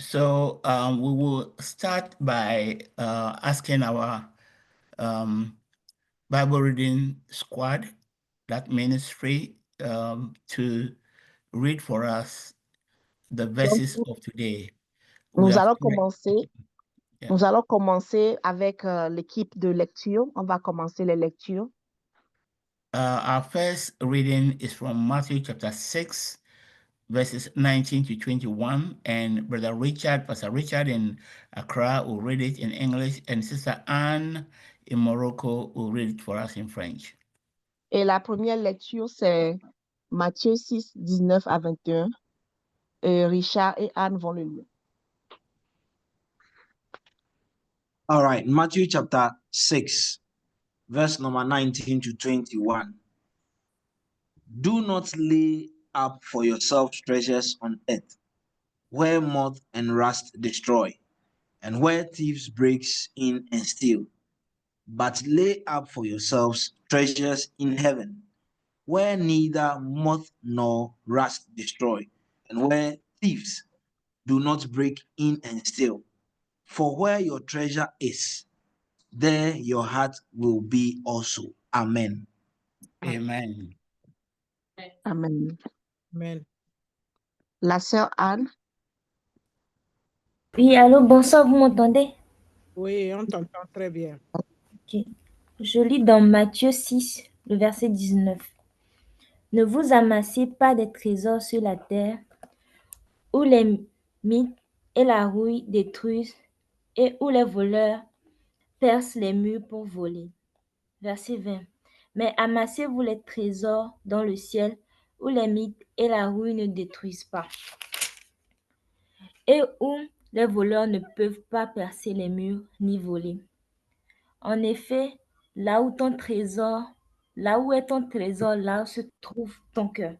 So we will start by asking our Bible reading squad, that ministry, to read for us the Donc, verses of today. We nous have allons commencer. Yeah. Nous allons commencer avec l'équipe de lecture. On va commencer les lectures. Our first reading is from Matthew chapter 6, verses 19 to 21. And Pastor Richard in Accra will read it in English, and Sister Anne in Morocco will read it for us in French. Et la première lecture, c'est Matthieu 6, 19 à 21. Richard et Anne vont le lire. All right, Matthew chapter 6, verse number 19 to 21. Do not lay up for yourselves treasures on earth, where moth and rust destroy, and where thieves breaks in and steal. But lay up for yourselves treasures in heaven, where neither moth nor rust destroy, and where thieves do not break in and steal. For where your treasure is, there your heart will be also. Amen. Amen. Amen. Amen. La sœur Anne. Oui, allô, bonsoir, vous m'entendez? Oui, on t'entend très bien. Ok. Je lis dans Matthieu 6, le verset 19. Ne vous amassez pas des trésors sur la terre, où les mythes et la rouille détruisent, et où les voleurs percent les murs pour voler. Verset 20. Mais amassez-vous les trésors dans le ciel, où les mythes et la rouille ne détruisent pas, et où les voleurs ne peuvent pas percer les murs ni voler. En effet, là où est ton trésor, là se trouve ton cœur.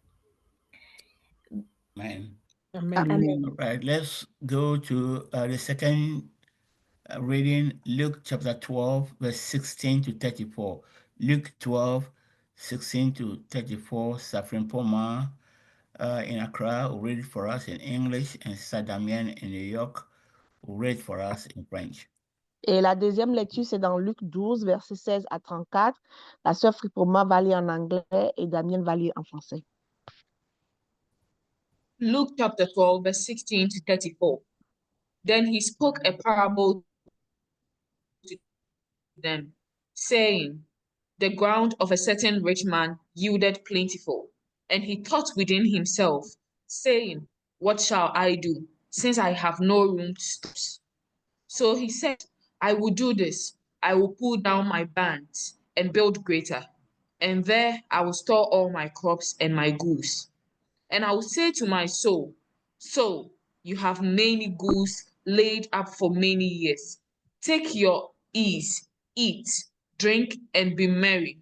Amen. Amen. Amen. All right, let's go to the second reading, Luke chapter 12, verse 16 to 34. Luke 12, 16 to 34, Safrin Poma in Accra will read it for us in English, and Sister Damien in New York will read it for us in French. Et la deuxième lecture, c'est dans Luc 12, versets 16 à 34. La sœur Fripoma va lire en anglais et Damien va lire en français. Luke chapter 12, verse 16 to 34. Then he spoke a parable to them, saying, the ground of a certain rich man yielded plentiful. And he thought within himself, saying, what shall I do, since I have no room to store? So he said, I will do this. I will pull down my barns and build greater, and there I will store all my crops and my goods. And I will say to my soul, soul, you have many goods laid up for many years. Take your ease, eat, drink, and be merry.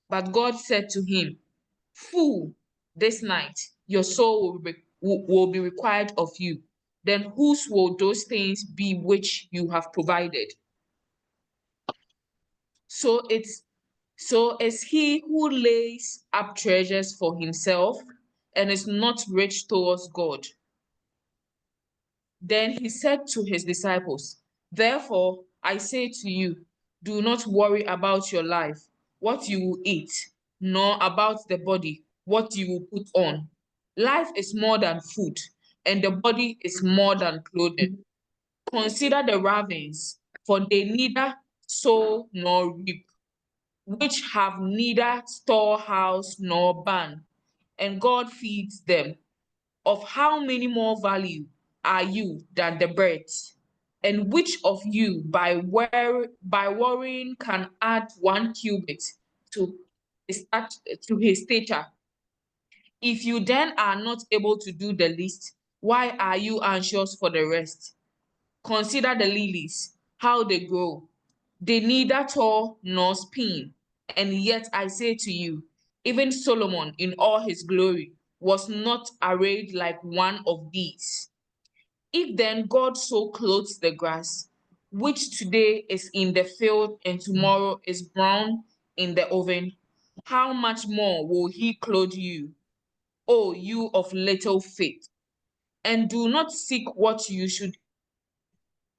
But God said to him, fool, this night your soul will be required of you. Then whose will those things be which you have provided? So is he who lays up treasures for himself and is not rich towards God. Then he said to his disciples, therefore I say to you, do not worry about your life, what you will eat, nor about the body, what you will put on. Life is more than food, and the body is more than clothing. Consider the ravens, for they neither sow nor reap, which have neither storehouse nor barn, and God feeds them. Of how many more value are you than the birds? And which of you, by worrying, can add 1 cubit to his stature? If you then are not able to do the least, why are you anxious for the rest? Consider the lilies, how they grow. They neither toil nor spin. And yet I say to you, even Solomon in all his glory was not arrayed like one of these. If then God so clothes the grass, which today is in the field and tomorrow is brown in the oven, how much more will he clothe you, O you of little faith? And do not seek what you should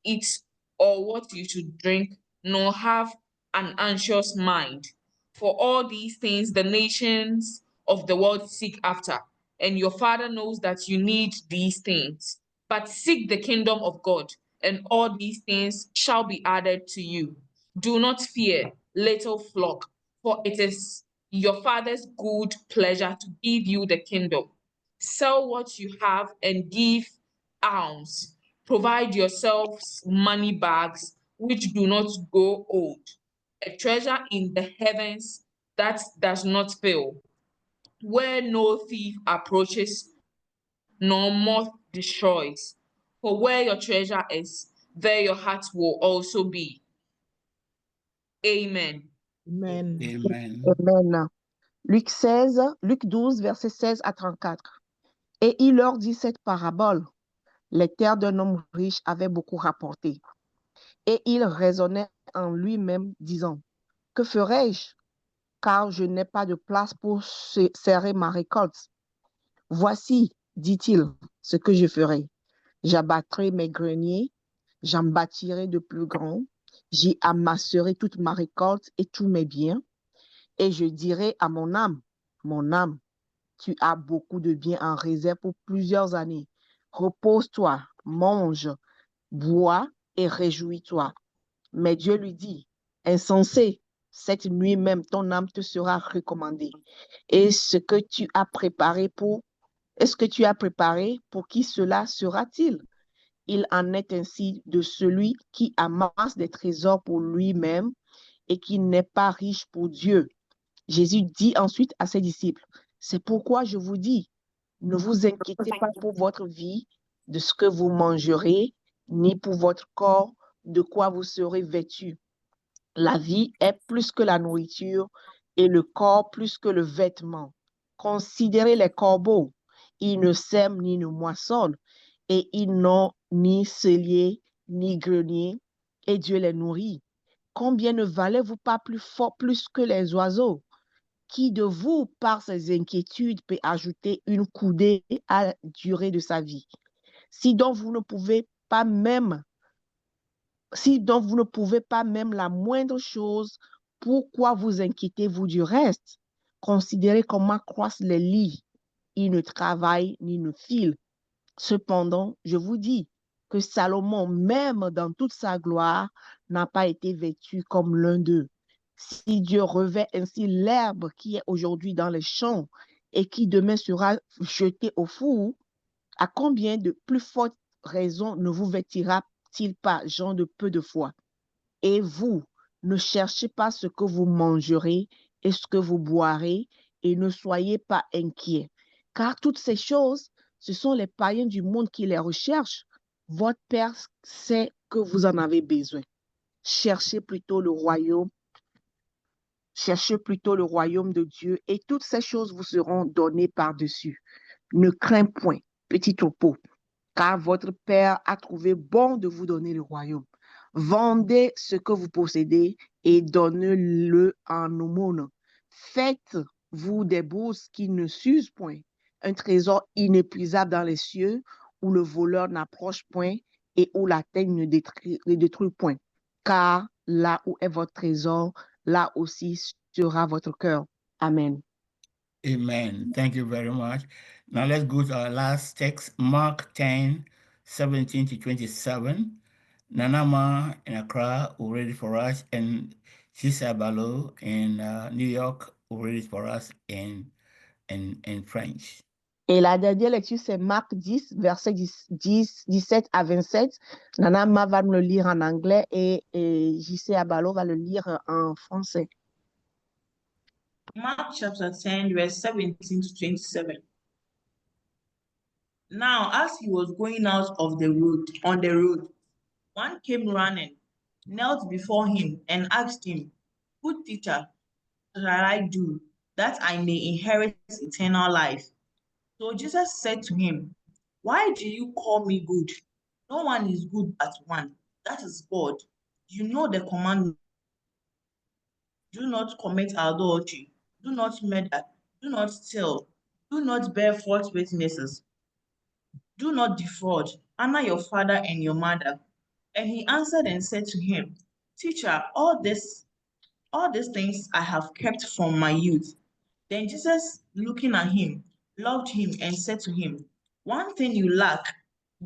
eat or what you should drink, nor have an anxious mind. For all these things the nations of the world seek after, and your Father knows that you need these things. But seek the kingdom of God, and all these things shall be added to you. Do not fear, little flock, for it is your Father's good pleasure to give you the kingdom. Sell what you have and give alms. Provide yourselves money bags which do not grow old, a treasure in the heavens that does not fail, where no thief approaches nor moth destroys. For where your treasure is, there your heart will also be. Amen. Amen. Amen. Amen. Luc 12, versets 16 à 34. Et il leur dit cette parabole. Les terres d'un homme riche avaient beaucoup rapporté. Et il raisonnait en lui-même, disant, que ferai-je, car je n'ai pas de place pour serrer ma récolte. Voici, dit-il, ce que je ferai. J'abattrai mes greniers, j'en bâtirai de plus grands, j'y amasserai toute ma récolte et tous mes biens, et je dirai à mon âme, tu as beaucoup de biens en réserve pour plusieurs années. Repose-toi, mange, bois et réjouis-toi. Mais Dieu lui dit, insensé, cette nuit même ton âme te sera recommandée. Et ce que tu as préparé pour qui cela sera-t-il? Il en est ainsi de celui qui amasse des trésors pour lui-même et qui n'est pas riche pour Dieu. Jésus dit ensuite à ses disciples, c'est pourquoi je vous dis, ne vous inquiétez pas pour votre vie, de ce que vous mangerez, ni pour votre corps, de quoi vous serez vêtus. La vie est plus que la nourriture et le corps plus que le vêtement. Considérez les corbeaux, ils ne sèment ni ne moissonnent, et ils n'ont ni cellier ni grenier, et Dieu les nourrit. Combien ne valez-vous pas plus que les oiseaux? Qui de vous, par ses inquiétudes, peut ajouter une coudée à la durée de sa vie? Si donc vous ne pouvez pas même la moindre chose, pourquoi vous inquiétez-vous du reste? Considérez comment croissent les lys. Ils ne travaillent ni ne filent. Cependant, je vous dis que Salomon, même dans toute sa gloire, n'a pas été vêtu comme l'un d'eux. Si Dieu revêt ainsi l'herbe qui est aujourd'hui dans les champs et qui demain sera jetée au four, à combien de plus fortes raisons ne vous vêtira-t-il pas, gens de peu de foi? Et vous, ne cherchez pas ce que vous mangerez et ce que vous boirez, et ne soyez pas inquiets. Car toutes ces choses, ce sont les païens du monde qui les recherchent. Votre Père sait que vous en avez besoin. Cherchez plutôt le royaume de Dieu, et toutes ces choses vous seront données par-dessus. Ne crains point, petit troupeau, car votre Père a trouvé bon de vous donner le royaume. Vendez ce que vous possédez et donnez-le en aumône. Faites-vous des bourses qui ne s'usent point, un trésor inépuisable dans les cieux, où le voleur n'approche point et où la teigne ne détruit point. Car là où est votre trésor, là aussi sera votre cœur. Amen. Amen. Thank you very much. Now let's go to our last text, Mark 10, 17 to 27. Nanama in Accra will read it for us, and Shisa Balo in New York will read it for us in French. Et la dernière lecture, c'est Marc 10, versets 17 à 27. Nana Ma va me le lire en anglais et JC Abalo va le lire en français. Mark chapter 10, verse 17 to 27. Now, as he was going out on the road, one came running, knelt before him, and asked him, Good teacher, what shall I do that I may inherit eternal life? So Jesus said to him, Why do you call me good? No one is good but one, that is God. You know the commandment. Do not commit adultery, do not murder, do not steal, do not bear false witnesses, Do not defraud. Honor your father and your mother. And he answered and said to him, Teacher, all these things I have kept from my youth. Then Jesus, looking at him, loved him and said to him, One thing you lack,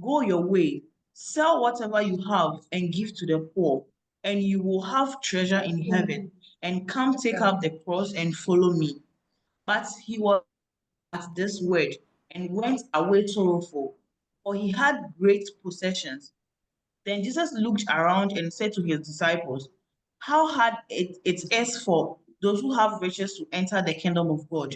go your way, sell whatever you have and give to the poor, and you will have treasure in heaven. And come take up the cross and follow me. But he was at this word and went away sorrowful, for he had great possessions. Then Jesus looked around and said to his disciples, How hard it is for those who have riches to enter the kingdom of God.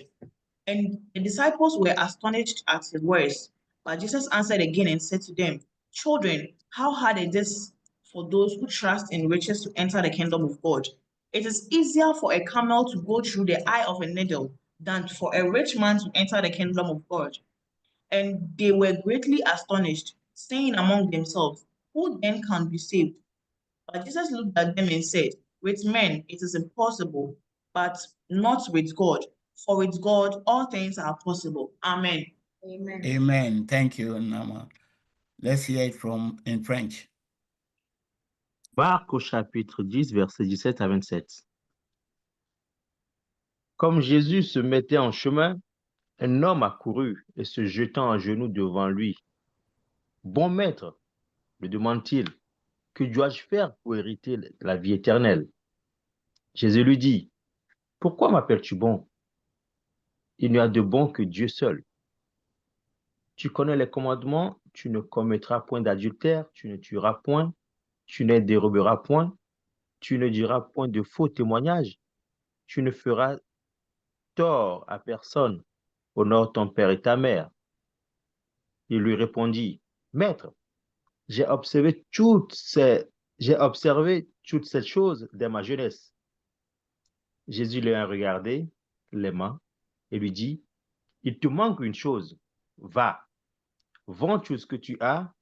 And the disciples were astonished at his words. But Jesus answered again and said to them, Children, how hard it is for those who trust in riches to enter the kingdom of God. It is easier for a camel to go through the eye of a needle than for a rich man to enter the kingdom of God. And they were greatly astonished, saying among themselves, Who then can be saved? But Jesus looked at them and said, With men it is impossible, but not with God. For with God all things are possible. Amen. Amen. Amen. Thank you, Nama. Let's hear it in French. Marc au chapitre 10, versets 17 à 27. Comme Jésus se mettait en chemin, un homme accourut et se jetant à genoux devant lui. Bon maître, lui demande-t-il, que dois-je faire pour hériter la vie éternelle? Jésus lui dit, pourquoi m'appelles-tu bon? Il n'y a de bon que Dieu seul. Tu connais les commandements, tu ne commettras point d'adultère, tu ne tueras point, tu ne déroberas point, tu ne diras point de faux témoignages, tu ne feras tort à personne, honore ton père et ta mère. Il lui répondit, Maître, j'ai observé toutes ces choses dès ma jeunesse. Jésus lui a regardé, l'aima, et lui dit, il te manque une chose, va, vends tout ce que tu as,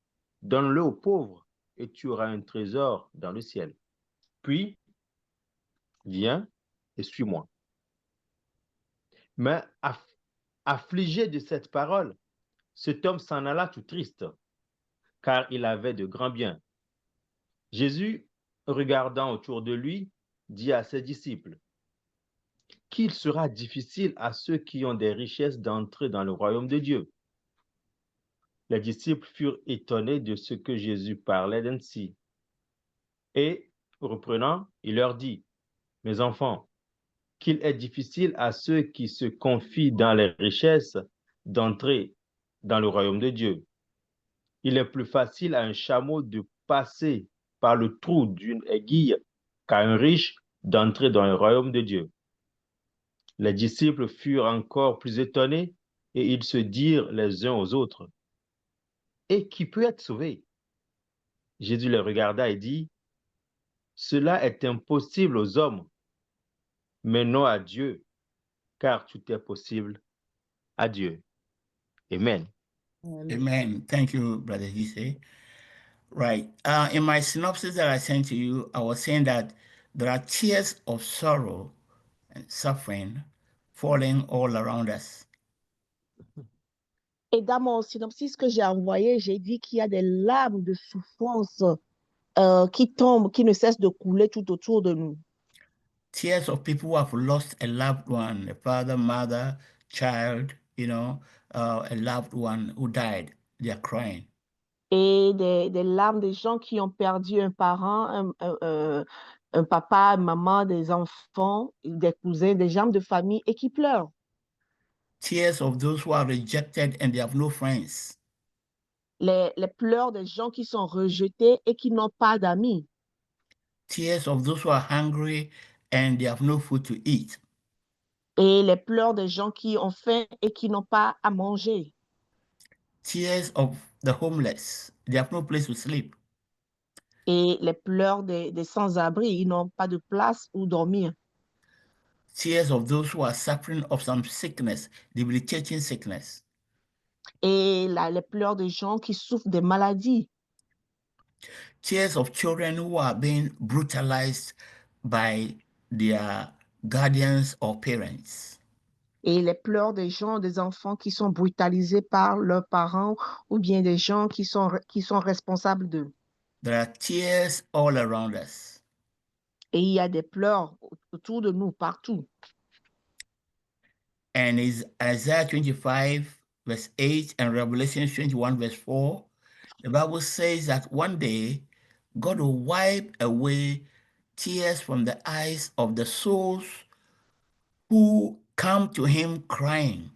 donne-le aux pauvres, et tu auras un trésor dans le ciel. Puis, viens et suis-moi. Mais affligé de cette parole, cet homme s'en alla tout triste, car il avait de grands biens. Jésus, regardant autour de lui, dit à ses disciples, qu'il sera difficile à ceux qui ont des richesses d'entrer dans le royaume de Dieu. Les disciples furent étonnés de ce que Jésus parlait ainsi. Et, reprenant, il leur dit, mes enfants, qu'il est difficile à ceux qui se confient dans les richesses d'entrer dans le royaume de Dieu. Il est plus facile à un chameau de passer par le trou d'une aiguille qu'à un riche d'entrer dans le royaume de Dieu. Les disciples furent encore plus étonnés et ils se dirent les uns aux autres, et qui peut être sauvé? Jésus les regarda et dit, cela est impossible aux hommes, mais non à Dieu, car tout est possible à Dieu. Amen. Amen. Thank you, Brother Hisse. Right. In my synopsis that I sent to you, I was saying that there are tears of sorrow and suffering falling all around us. Et dans mon synopsis que j'ai envoyé, j'ai dit qu'il y a des larmes de souffrance qui tombent, qui ne cessent de couler tout autour de nous. Tears of people who have lost a loved one, a father, mother, child, a loved one who died. They are crying. Et des larmes des gens qui ont perdu un parent, un papa, une maman, des enfants, des cousins, des gens de famille et qui pleurent. Tears of those who are rejected and they have no friends. Les pleurs des gens qui sont rejetés et qui n'ont pas d'amis. Tears of those who are hungry and they have no food to eat. Et les pleurs des gens qui ont faim et qui n'ont pas à manger. Tears of the homeless. They have no place to sleep. Et les pleurs des sans-abri, ils n'ont pas de place où dormir. Tears of those who are suffering of some sickness, debilitating sickness. Et les pleurs des gens qui souffrent de maladies. Tears of children who are being brutalized by their guardians or parents. Et les pleurs des gens, des enfants qui sont brutalisés par leurs parents ou bien des gens qui sont responsables d'eux. There are tears all around us. Et il y a des pleurs autour de nous, partout. And is Isaiah 25, verse 8, and Revelation 21, verse 4, the Bible says that one day God will wipe away tears from the eyes of the souls who come to him crying.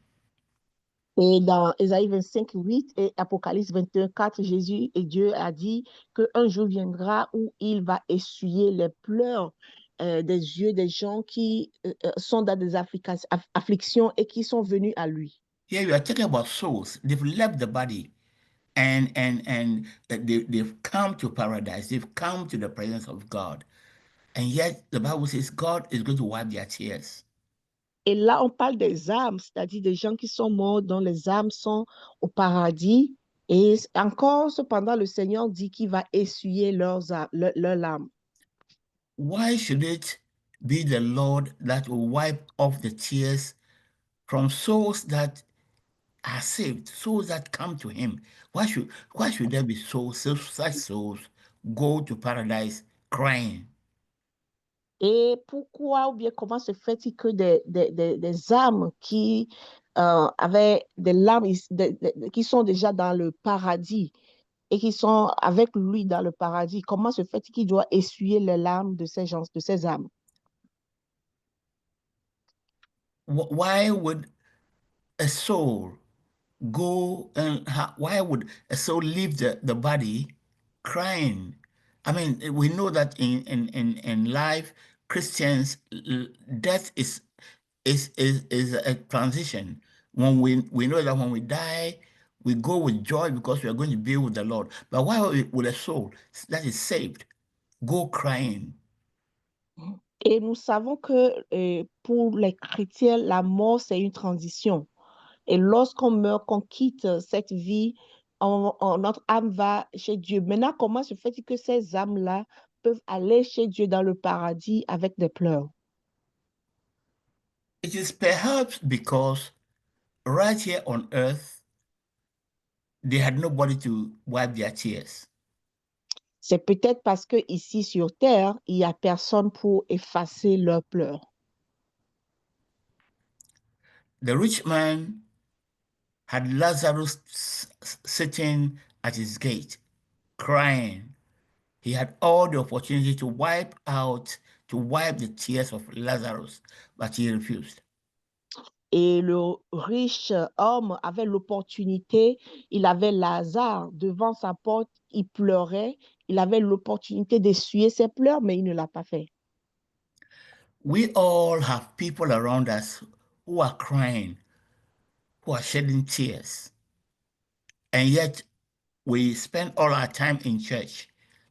Et dans Ésaïe 25, 8 et Apocalypse 21, 4, Jésus et Dieu a dit qu'un jour viendra où il va essuyer les pleurs des yeux des gens qui sont dans des afflictions et qui sont venus à lui. Here you are talking about souls. They've left the body and they've come to paradise. They've come to the presence of God. And yet the Bible says God is going to wipe their tears. Et là, on parle des âmes, c'est-à-dire des gens qui sont morts, dont les âmes sont au paradis. Et encore, cependant, le Seigneur dit qu'il va essuyer leurs larmes. Why should it be the Lord that will wipe off the tears from souls that are saved, souls that come to him? Why should there be such souls go to paradise crying? Et pourquoi ou bien comment se fait-il que des âmes qui avaient des larmes, qui sont déjà dans le paradis et qui sont avec lui dans le paradis, comment se fait-il qu'il doit essuyer les larmes de ces gens, de ces âmes? Why would a soul go and why would a soul leave the body crying? I mean, we know that in life, Christians, death is a transition. When we know that when we die, we go with joy because we are going to be with the Lord. But why would a soul that is saved go crying? Et nous savons que pour les chrétiens, la mort, c'est une transition. Et lorsqu'on meurt, qu'on quitte cette vie, notre âme va chez Dieu. Maintenant, comment se fait-il que ces âmes-là peuvent aller chez Dieu dans le paradis avec des pleurs? It is perhaps because right here on earth, they had nobody to wipe their tears. C'est peut-être parce que ici sur terre, il n'y a personne pour effacer leurs pleurs. The rich man had Lazarus sitting at his gate, crying. He had all the opportunity to wipe the tears of Lazarus, but he refused. Et le riche homme avait l'opportunité, il avait Lazare devant sa porte, il pleurait, il avait l'opportunité d'essuyer ses pleurs, mais il ne l'a pas fait. We all have people around us who are crying, who are shedding tears, and yet we spend all our time in church,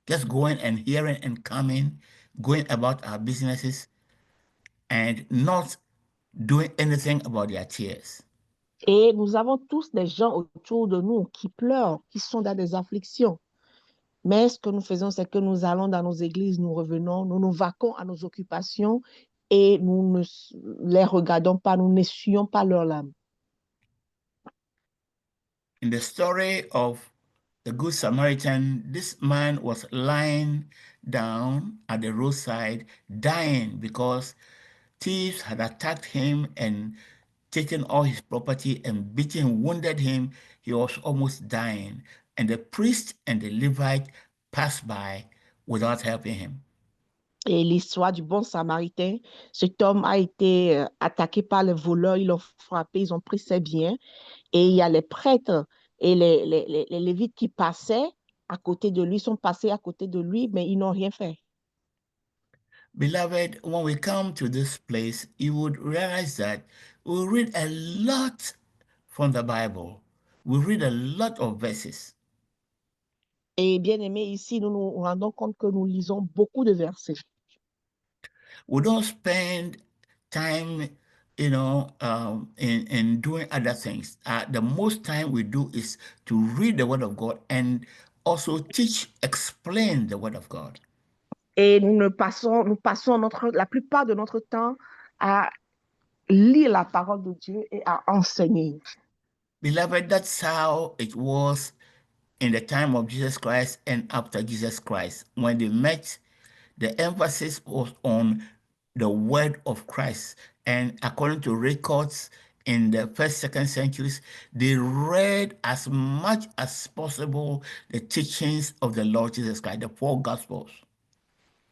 just going and hearing and coming, going about our businesses, and not doing anything about their tears. Et nous avons tous des gens autour de nous qui pleurent, qui sont dans des afflictions. Mais ce que nous faisons, c'est que nous allons dans nos églises, nous revenons, nous nous vaquons à nos occupations et nous ne les regardons pas, nous n'essuyons pas leurs larmes. In the story of the Good Samaritan, this man was lying down at the roadside, dying because thieves had attacked him and taken all his property and beaten, wounded him. He was almost dying. And the priest and the Levite passed by without helping him. Et l'histoire du bon Samaritain, cet homme a été attaqué par les voleurs, ils l'ont frappé, ils ont pris ses biens. Et il y a les prêtres et les Lévites qui passaient à côté de lui, sont passés à côté de lui, mais ils n'ont rien fait. Beloved, when we come to this place, you would realize that we read a lot from the Bible. We read a lot of verses. Et bien aimé, ici, nous nous rendons compte que nous lisons beaucoup de versets. We don't spend time, in doing other things. The most time we do is to read the Word of God and also explain the Word of God. Et nous passons la plupart de notre temps à lire la parole de Dieu et à enseigner. Beloved, that's how it was in the time of Jesus Christ and after Jesus Christ. When they met, the emphasis was on the word of Christ. And according to records in the first, second centuries, they read as much as possible the teachings of the Lord Jesus Christ, the four Gospels.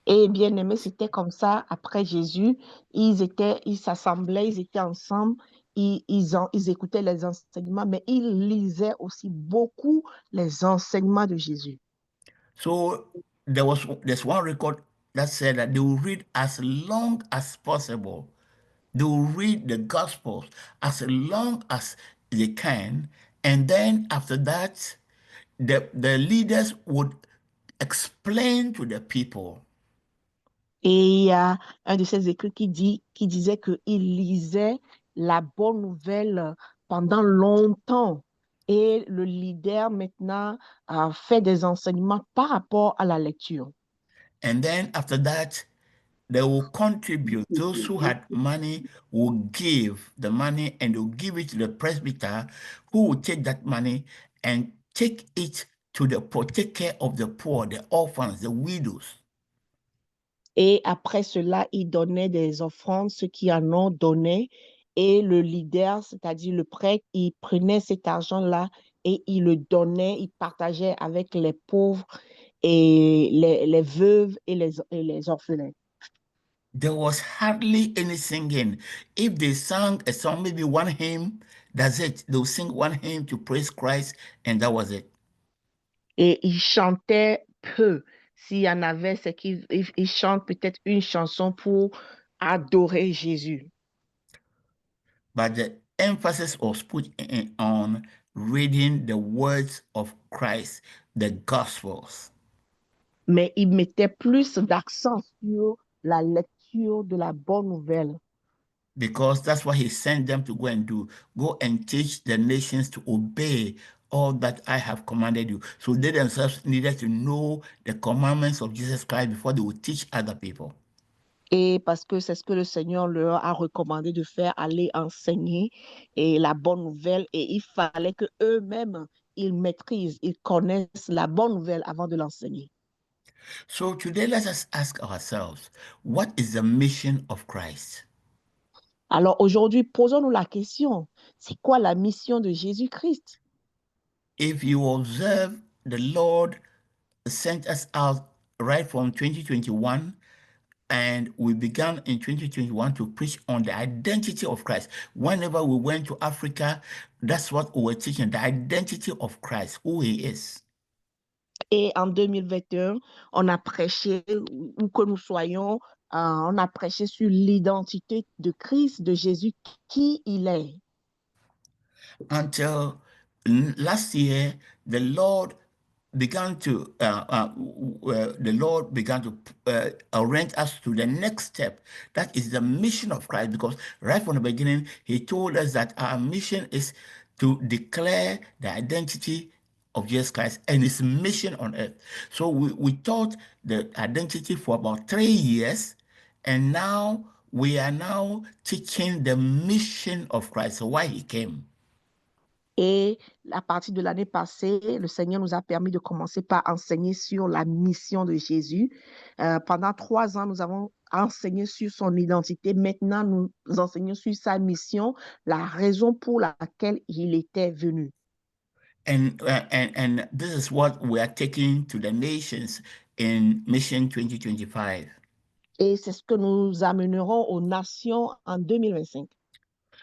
Et bien aimé, c'était comme ça après Jésus. Ils s'assemblaient, ils étaient ensemble, ils écoutaient les enseignements, mais ils lisaient aussi beaucoup les enseignements de Jésus. So there's one record that said that they will read as long as possible. They will read the Gospels as long as they can, and then after that, the leaders would explain to the people. Et il y a un de ces écrits qui disait qu'il lisait la bonne nouvelle pendant longtemps. Et le leader maintenant a fait des enseignements par rapport à la lecture. And then after that, they will contribute. Those who had money will give the money and they'll give it to the presbyter, who will take that money and take it to take care of the poor, the orphans, the widows. Et après cela, il donnait des offrandes, ceux qui en ont donné. Et le leader, c'est-à-dire le prêtre, il prenait cet argent-là et il le donnait, il partageait avec les pauvres et les veuves et les orphelins. There was hardly any singing. If they sang a song, maybe one hymn, that's it. They'll sing one hymn to praise Christ, and that was it. Et il chantait peu. S'il y en avait, c'est qu'il chante peut-être une chanson pour adorer Jésus. But the emphasis was put on reading the words of Christ, the Gospels. Mais il mettait plus d'accent sur la lecture de la bonne nouvelle. Because that's what he sent them to go and do. Go and teach the nations to obey all that I have commanded you. So they themselves needed to know the commandments of Jesus Christ before they would teach other people. Et parce que c'est ce que le Seigneur leur a recommandé de faire, aller enseigner et la bonne nouvelle. Et il fallait que eux-mêmes, ils maîtrisent, ils connaissent la bonne nouvelle avant de l'enseigner. So today, let us ask ourselves, what is the mission of Christ? Alors aujourd'hui, posons-nous la question, c'est quoi la mission de Jésus-Christ? If you observe, the Lord sent us out right from 2021, and we began in 2021 to preach on the identity of Christ. Whenever we went to Africa, that's what we were teaching, the identity of Christ, who he is. Et en 2021, on a prêché, où que nous soyons, on a prêché sur l'identité de Christ, de Jésus, qui il est. Until last year, the Lord began to orient us to the next step. That is the mission of Christ, because right from the beginning, he told us that our mission is to declare the identity of Jesus Christ and his mission on earth. So we taught the identity for about 3 years, and now we are now teaching the mission of Christ, so why he came. Et à partir de l'année passée, le Seigneur nous a permis de commencer par enseigner sur la mission de Jésus. Pendant 3 ans, nous avons enseigné sur son identité. Maintenant, nous enseignons sur sa mission, la raison pour laquelle il était venu. And this is what we are taking to the nations in Mission 2025. Et c'est ce que nous amènerons aux nations en 2025.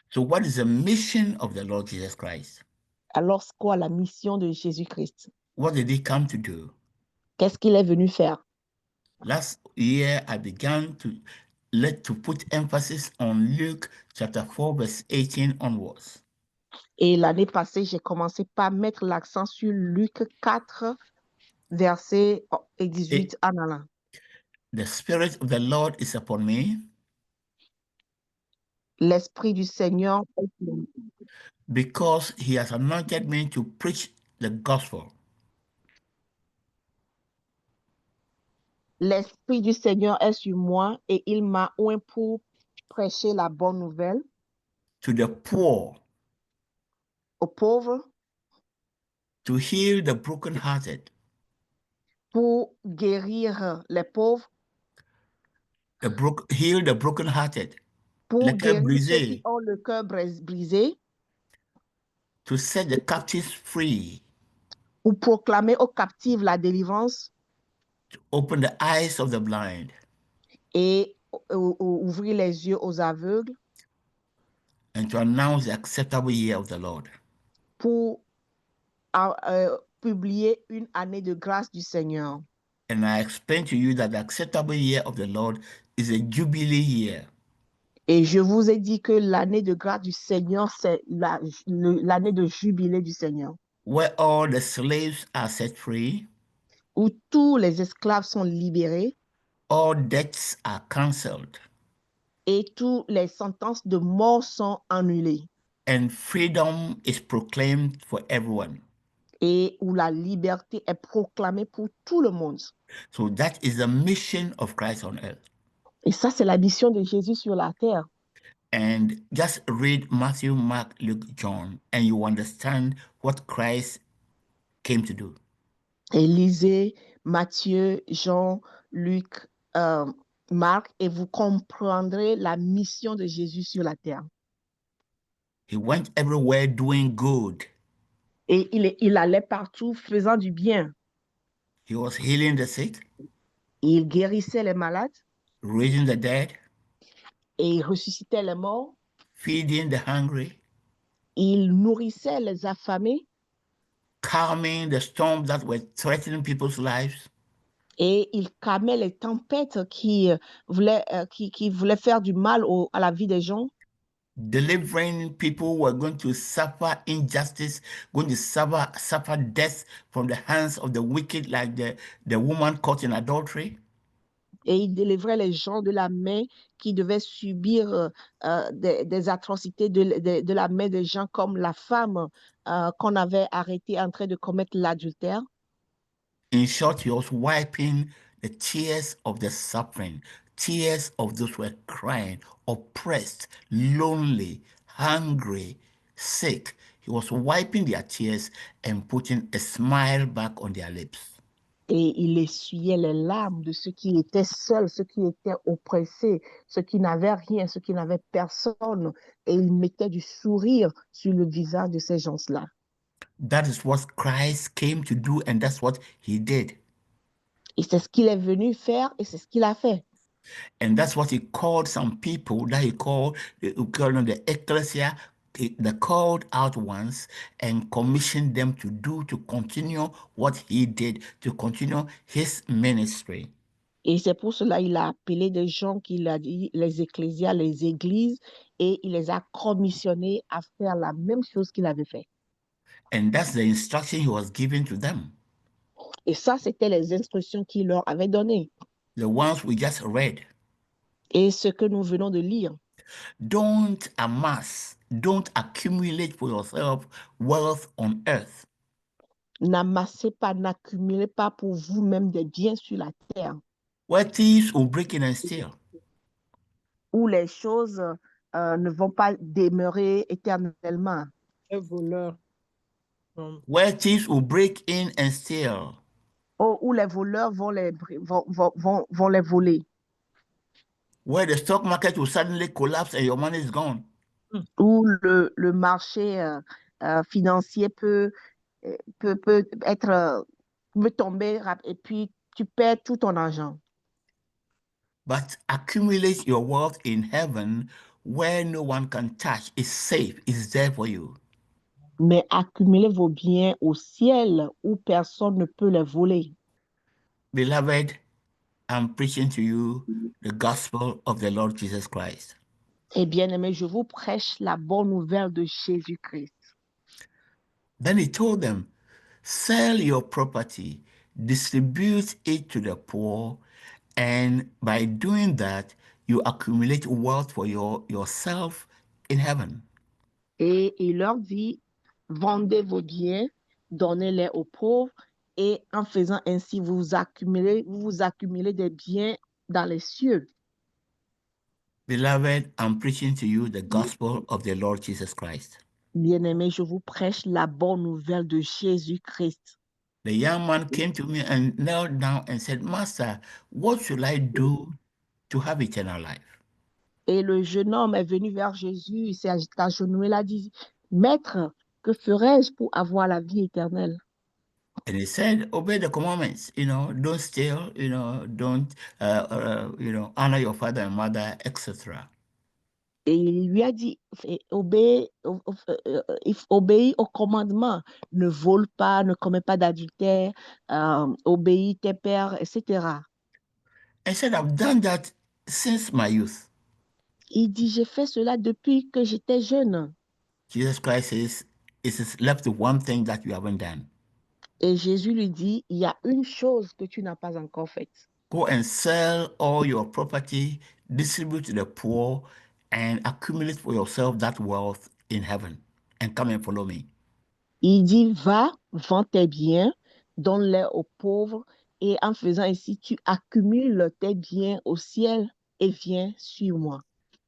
So what is the mission of the Lord Jesus Christ? Alors, c'est quoi la mission de Jésus-Christ? What did he come to do? Qu'est-ce qu'il est venu faire? Last year, I began to put emphasis on Luke chapter 4, verse 18 onwards. Et l'année passée, j'ai commencé par mettre l'accent sur Luc 4, verset 18 en allant. The Spirit of the Lord is upon me. L'Esprit du Seigneur est sur moi, Because he has anointed me to preach the gospel. L'Esprit du Seigneur est sur moi et il m'a oint pour prêcher la bonne nouvelle. to the poor, aux pauvres, to heal the brokenhearted, pour guérir les pauvres, heal the brokenhearted, le pour cœur guérir ceux qui brisé, ont le cœur brisé, to set the captives free, pour proclamer aux captifs la délivrance to open the eyes of the blind, et ouvrir les yeux aux aveugles, and to announce the acceptable year of the Lord. pour publier une année de grâce du Seigneur. And I explained to you that the acceptable year of the Lord is a jubilee year. Et je vous ai dit que l'année de grâce du Seigneur, c'est l'année de jubilé du Seigneur, Where all the slaves are set free, où tous les esclaves sont libérés all debts are cancelled, et toutes les sentences de mort sont annulées, and freedom is proclaimed for everyone. et où la liberté est proclamée pour tout le monde. So that is the mission of Christ on earth. Et ça, c'est la mission de Jésus sur la terre. And just read Matthew, Mark, Luke, John, and you understand what Christ came to do. Et lisez Matthieu, Jean, Luc, Marc, et vous comprendrez la mission de Jésus sur la terre. He went everywhere doing good. Et il allait partout faisant du bien. He was healing the sick, Il guérissait les malades raising the dead, et il ressuscitait les morts. feeding the hungry, Il nourrissait les affamés calming the storms that were threatening people's lives, et il calmait les tempêtes qui voulaient faire du mal à la vie des gens. delivering people who were going to suffer injustice, going to suffer death from the hands of the wicked, like the woman caught in adultery. Et il délivrait les gens de la main qui devaient subir des atrocités de la main des gens comme la femme qu'on avait arrêtée en train de commettre l'adultère. In short, he was wiping the tears of the suffering, tears of those who were crying, oppressed, lonely, hungry, sick. He was wiping their tears and putting a smile back on their lips. Et il essuyait les larmes de ceux qui étaient seuls, ceux qui étaient oppressés, ceux qui n'avaient rien, ceux qui n'avaient personne. Et il mettait du sourire sur le visage de ces gens-là. That is what Christ came to do, and that's what he did. Et c'est ce qu'il est venu faire et c'est ce qu'il a fait. And that's what he called some people that he called them the ecclesia, the called out ones, and commissioned them to do, to continue what he did, to continue his ministry. Et c'est pour cela qu'il a appelé des gens qu'il a dit les ecclésias, les églises, et il les a commissionnés à faire la même chose qu'il avait fait. And that's the instruction he was giving to them. Et ça, c'était les instructions qu'il leur avait données. The ones we just read. Et ce que nous venons de lire. Don't amass, don't accumulate for yourself wealth on earth. N'amassez pas, n'accumulez pas pour vous-même des biens sur la terre. Where thieves will break in and steal. Où les choses ne vont pas demeurer éternellement. Les voleurs. Where thieves will break in and steal. Où les voleurs vont les voler. Where the stock market will suddenly collapse and your money is gone. Où le marché financier peut tomber et puis tu perds tout ton argent. But accumulate your wealth in heaven where no one can touch. It's safe. It's there for you. Mais accumulez vos biens au ciel où personne ne peut les voler. Beloved, I'm preaching to you the gospel of the Lord Jesus Christ. Et bien aimé, je vous prêche la bonne nouvelle de Jésus-Christ. Then he told them, sell your property, distribute it to the poor, and by doing that, you accumulate wealth for yourself in heaven. Et il leur dit, vendez vos biens, donnez-les aux pauvres, et en faisant ainsi, vous accumulez des biens dans les cieux. Beloved, I'm preaching to you the gospel of the Lord Jesus Christ. Bien-aimés, je vous prêche la bonne nouvelle de Jésus-Christ. The young man came to me and knelt down and said, Master, what should I do to have eternal life? Et le jeune homme est venu vers Jésus, il s'est agenouillé, il a dit, Maître, que ferais-je pour avoir la vie éternelle? And he said, obey the commandments, don't steal, don't, honor your father and mother, etc. Et il lui a dit, obéis au commandement, ne vole pas, ne commets pas d'adultère, obéis tes pères, etc. I said, I've done that since my youth. Il dit, j'ai fait cela depuis que j'étais jeune. Jesus Christ says, it is left one thing that you haven't done. Et Jésus lui dit, il y a une chose que tu n'as pas encore faite. Go and sell all your property, distribute to the poor, and accumulate for yourself that wealth in heaven, and come and follow me. Il dit, va, vends tes biens, donne-les aux pauvres, et en faisant ainsi, tu accumules tes biens au ciel et viens sur moi.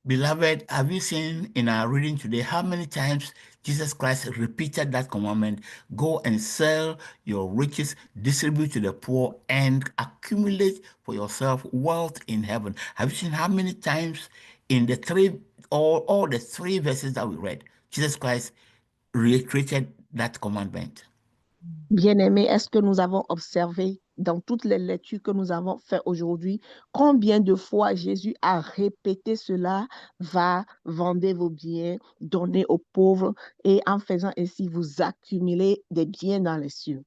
Beloved, have you seen in our reading today how many times Jesus Christ repeated that commandment? Go and sell your riches, distribute to the poor, and accumulate for yourself wealth in heaven. Have you seen how many times in the all the three verses that we read, Jesus Christ reiterated that commandment? Bien-aimés, est-ce que nous avons observé dans toutes les lectures que nous avons faites aujourd'hui, combien de fois Jésus a répété cela, va, vendez vos biens, donnez aux pauvres, et en faisant ainsi, vous accumulez des biens dans les cieux.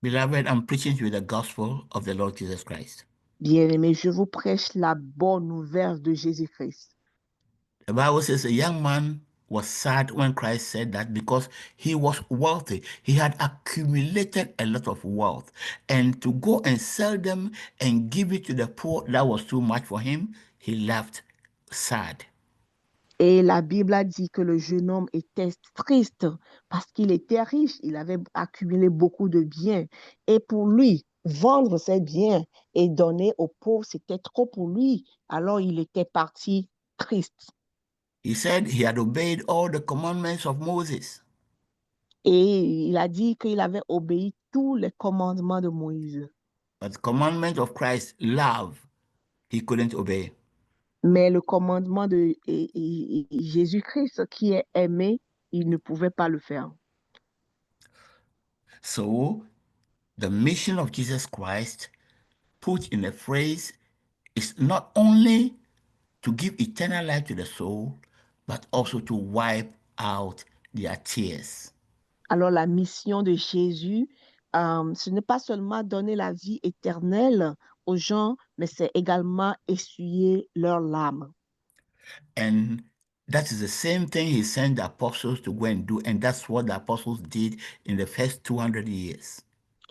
Beloved, I'm preaching to you the gospel of the Lord Jesus Christ. Bien-aimés, je vous prêche la bonne nouvelle de Jésus-Christ. The Bible says a young man was sad when Christ said that because he was wealthy. He had accumulated a lot of wealth. And to go and sell them and give it to the poor, that was too much for him. He left sad. Et la Bible a dit que le jeune homme était triste parce qu'il était riche, il avait accumulé beaucoup de biens. Et pour lui, vendre ses biens et donner aux pauvres, c'était trop pour lui. Alors il était parti triste. He said he had obeyed all the commandments of Moses. Et il a dit qu'il avait obéi tous les commandements de Moïse. But the commandment of Christ, love, he couldn't obey. Mais le commandement de Jésus-Christ qui est aimé, il ne pouvait pas le faire. So the mission of Jesus Christ, put in a phrase, is not only to give eternal life to the soul, but also to wipe out their tears. Alors la mission de Jésus, ce n'est pas seulement donner la vie éternelle aux gens, mais c'est également essuyer leurs larmes. And that is the same thing he sent the apostles to go and do, and that's what the apostles did in the first 200 years.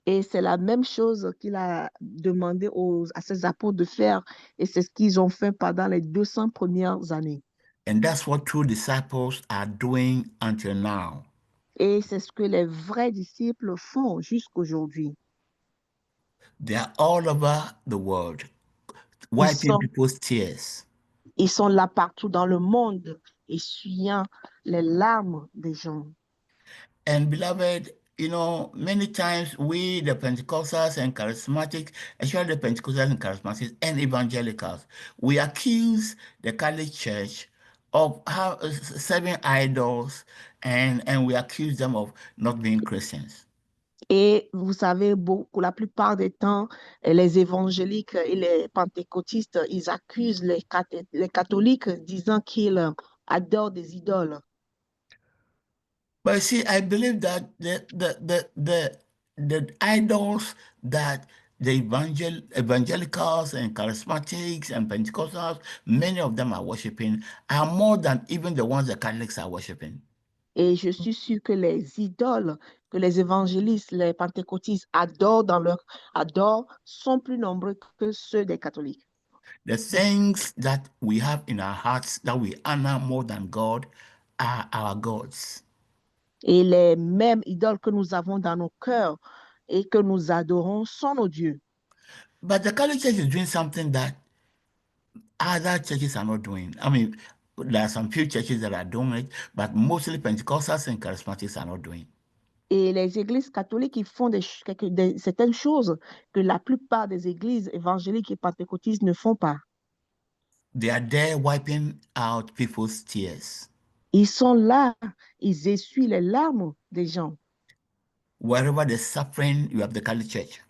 Et c'est la même chose qu'il a demandé à ses apôtres de faire, et c'est ce qu'ils ont fait pendant les 200 premières années. And that's what true disciples are doing until now. Et c'est ce que les vrais disciples font jusqu'aujourd'hui. They are all over the world, wiping people's tears. Ils sont là partout dans le monde, essuyant les larmes des gens. And beloved, many times we, the Pentecostals and charismatics, especially the Pentecostals and charismatics and evangelicals, we accuse the Catholic Church of serving idols, and we accuse them of not being Christians. Et vous savez, la plupart des temps, les évangéliques et les pentecôtistes, ils accusent les catholiques disant qu'ils adorent des idoles. But see, I believe that the idols that the evangelicals and charismatics and Pentecostals, many of them are worshiping, are more than even the ones the Catholics are worshiping. Et je suis sûre que les idoles que les évangélistes, les pentecôtistes adorent sont plus nombreux que ceux des catholiques. The things that we have in our hearts that we honor more than God are our gods. Et les mêmes idoles que nous avons dans nos cœurs et que nous adorons sont nos dieux. But the Catholic Church is doing something that other churches are not doing. I mean, there are some few churches that are doing it, but mostly Pentecostals and Charismatics are not doing. Et les églises catholiques, ils font certaines choses que la plupart des églises évangéliques et pentecôtistes ne font pas. They are there wiping out people's tears. Ils sont là, ils essuient les larmes des gens. Wherever there's suffering, you have the Catholic Church.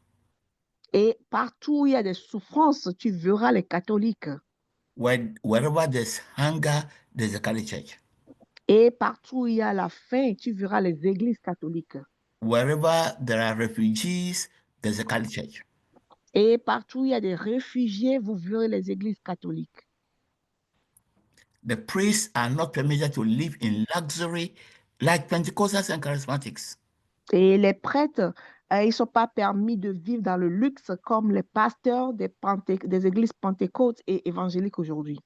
Et partout où il y a des souffrances, tu verras les catholiques. Wherever there's hunger, there's a Catholic Church. Et partout où il y a la faim, tu verras les églises catholiques. Wherever there are refugees, there's a Catholic Church. Et partout où il y a des réfugiés, vous verrez les églises catholiques. The priests are not permitted to live in luxury like Pentecostals and Charismatics. Et les prêtres, ils ne sont pas permis de vivre dans le luxe comme les pasteurs des églises pentecôtes et évangéliques aujourd'hui.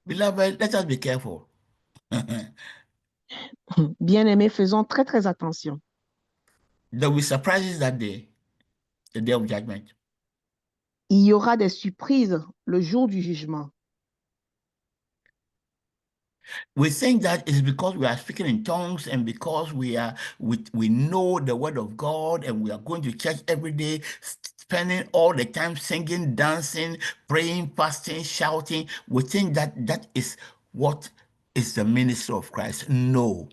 Beloved, let us be careful. Bien-aimés, faisons très, très attention. There will be surprises that day, the day of judgment. Il y aura des surprises le jour du jugement. We think that it's because we are speaking in tongues and because we know the word of God and we are going to church every day, spending all the time singing, dancing, praying, fasting, shouting. We think that that is what is the ministry of Christ. No.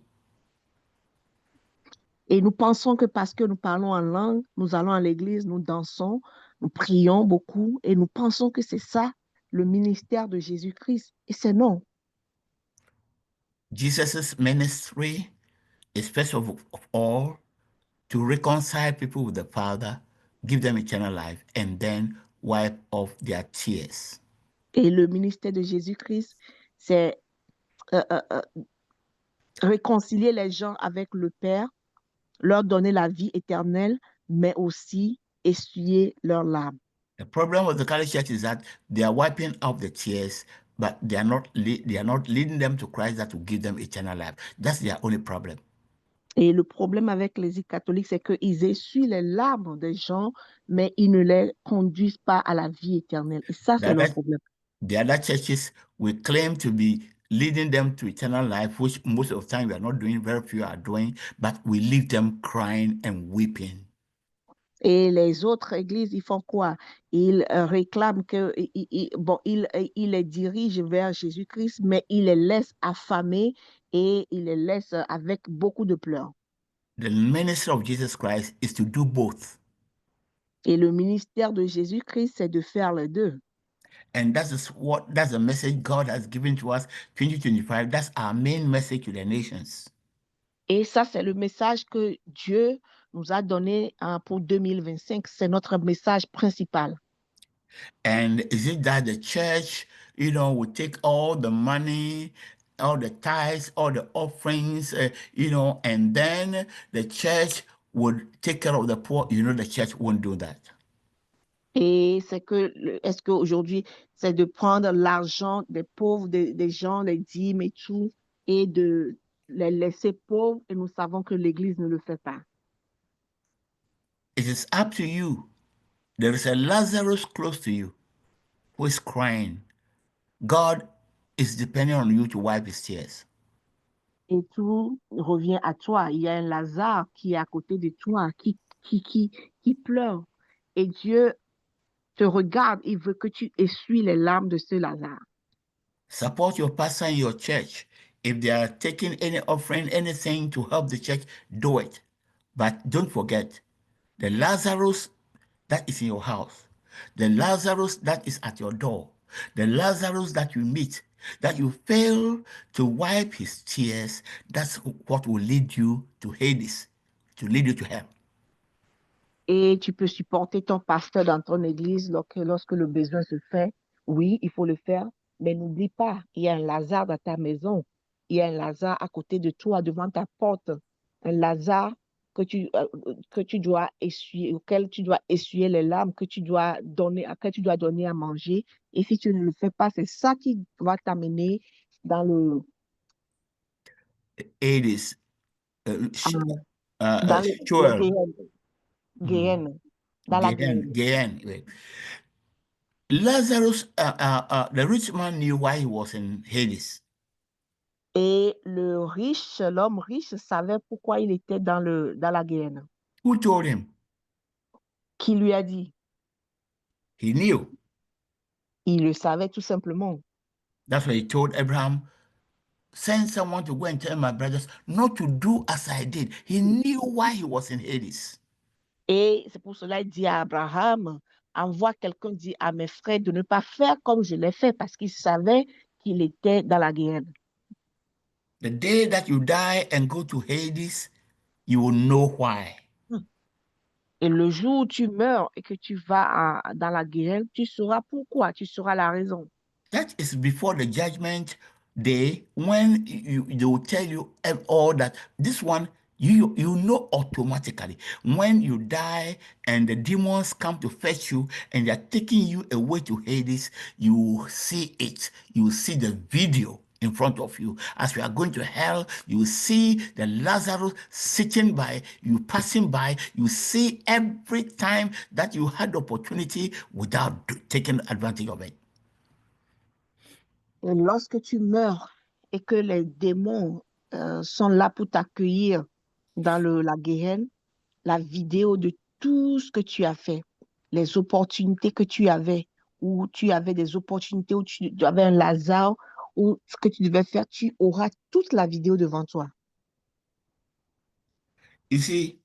Et nous pensons que parce que nous parlons en langue, nous allons à l'église, nous dansons, nous prions beaucoup et nous pensons que c'est ça le ministère de Jésus-Christ. Et c'est non. Jesus' ministry is first of all to reconcile people with the Father, give them eternal life, and then wipe off their tears. Et le ministère de Jésus-Christ, c'est réconcilier les gens avec le Père, leur donner la vie éternelle, mais aussi essuyer leurs larmes. The problem with the Catholic Church is that they are wiping off the tears, but they are not leading them to Christ that will give them eternal life. That's their only problem. Et le problème avec les catholiques, c'est qu'ils essuient les larmes des gens, mais ils ne les conduisent pas à la vie éternelle. Et ça, c'est leur problème. The other churches will claim to be leading them to eternal life, which most of the time we are not doing, very few are doing, but we leave them crying and weeping. Et les autres églises, ils font quoi? Ils réclament ils les dirigent vers Jésus-Christ, mais ils les laissent affamés et ils les laissent avec beaucoup de pleurs. The ministry of Jesus Christ is to do both. Et le ministère de Jésus-Christ, c'est de faire les deux. And that's the message God has given to us, 2025. That's our main message to the nations. Et ça, c'est le message que Dieu nous a donné pour 2025. C'est notre message principal. And is it that the church, will take all the money, all the tithes, all the offerings, and then the church would take care of the poor? The church won't do that. Et est-ce qu'aujourd'hui, c'est de prendre l'argent des pauvres, des gens, les dîmes et tout, et de les laisser pauvres, et nous savons que l'Église ne le fait pas. It is up to you. There is a Lazarus close to you who is crying. God is depending on you to wipe his tears. Et tout revient à toi. Il y a un Lazare qui est à côté de toi, qui pleure. Et Dieu te regarde, il veut que tu essuies les larmes de ce Lazare. Support your pastor in your church. If they are taking any offering, anything to help the church, do it. But don't forget, the Lazarus that is in your house, the Lazarus that is at your door, the Lazarus that you meet, that you fail to wipe his tears, that's what will lead you to Hades, to lead you to hell. Et tu peux supporter ton pasteur dans ton église lorsque le besoin se fait. Oui, il faut le faire, mais n'oublie pas, il y a un Lazare dans ta maison. Il y a un Lazare à côté de toi, devant ta porte. Un Lazare que tu dois essuyer, auquel tu dois essuyer les larmes, que tu dois donner à manger. Et si tu ne le fais pas, c'est ça qui va t'amener dans le... Hades. Dans Sure. Guéhen. Dans la Guéhen. Guéhen. Lazarus, the rich man knew why he was in Hades. Et l'homme riche, savait pourquoi il était dans la guerre. Who told him? Qui lui a dit? He knew. Il le savait tout simplement. That's why he told Abraham, send someone to go and tell my brothers not to do as I did. He knew why he was in Hades. Et c'est pour cela qu'il dit à Abraham, envoie quelqu'un dire à mes frères de ne pas faire comme je l'ai fait, parce qu'il savait qu'il était dans la guerre. The day that you die and go to Hades, you will know why. Et le jour où tu meurs et que tu vas dans la guerre, tu sauras pourquoi, tu sauras la raison. That is before the judgment day, when they will tell you all that this one, you know automatically. When you die and the demons come to fetch you and they're taking you away to Hades, you see it. You see the video in front of you. As we are going to hell, you see the Lazarus sitting by, you passing by, you see every time that you had the opportunity without taking advantage of it. Et lorsque tu meurs et que les démons sont là pour t'accueillir dans la guerre, la vidéo de tout ce que tu as fait, les opportunités que tu avais, où tu avais des opportunités, où tu avais un Lazare, ou ce que tu devais faire, tu auras toute la vidéo devant toi. You see,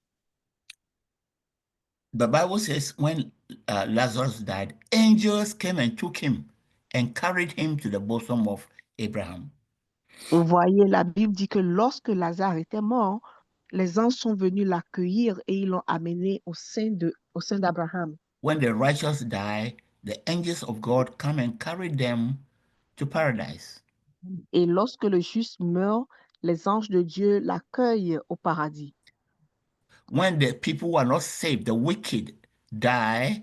the Bible says when Lazarus died, angels came and took him and carried him to the bosom of Abraham. Vous voyez, la Bible dit que lorsque Lazare était mort, les anges sont venus l'accueillir et ils l'ont amené au sein d'Abraham. When the righteous die, the angels of God come and carry them to paradise. Et lorsque le juste meurt, les anges de Dieu l'accueillent au paradis. When the people who are not saved, the wicked, die,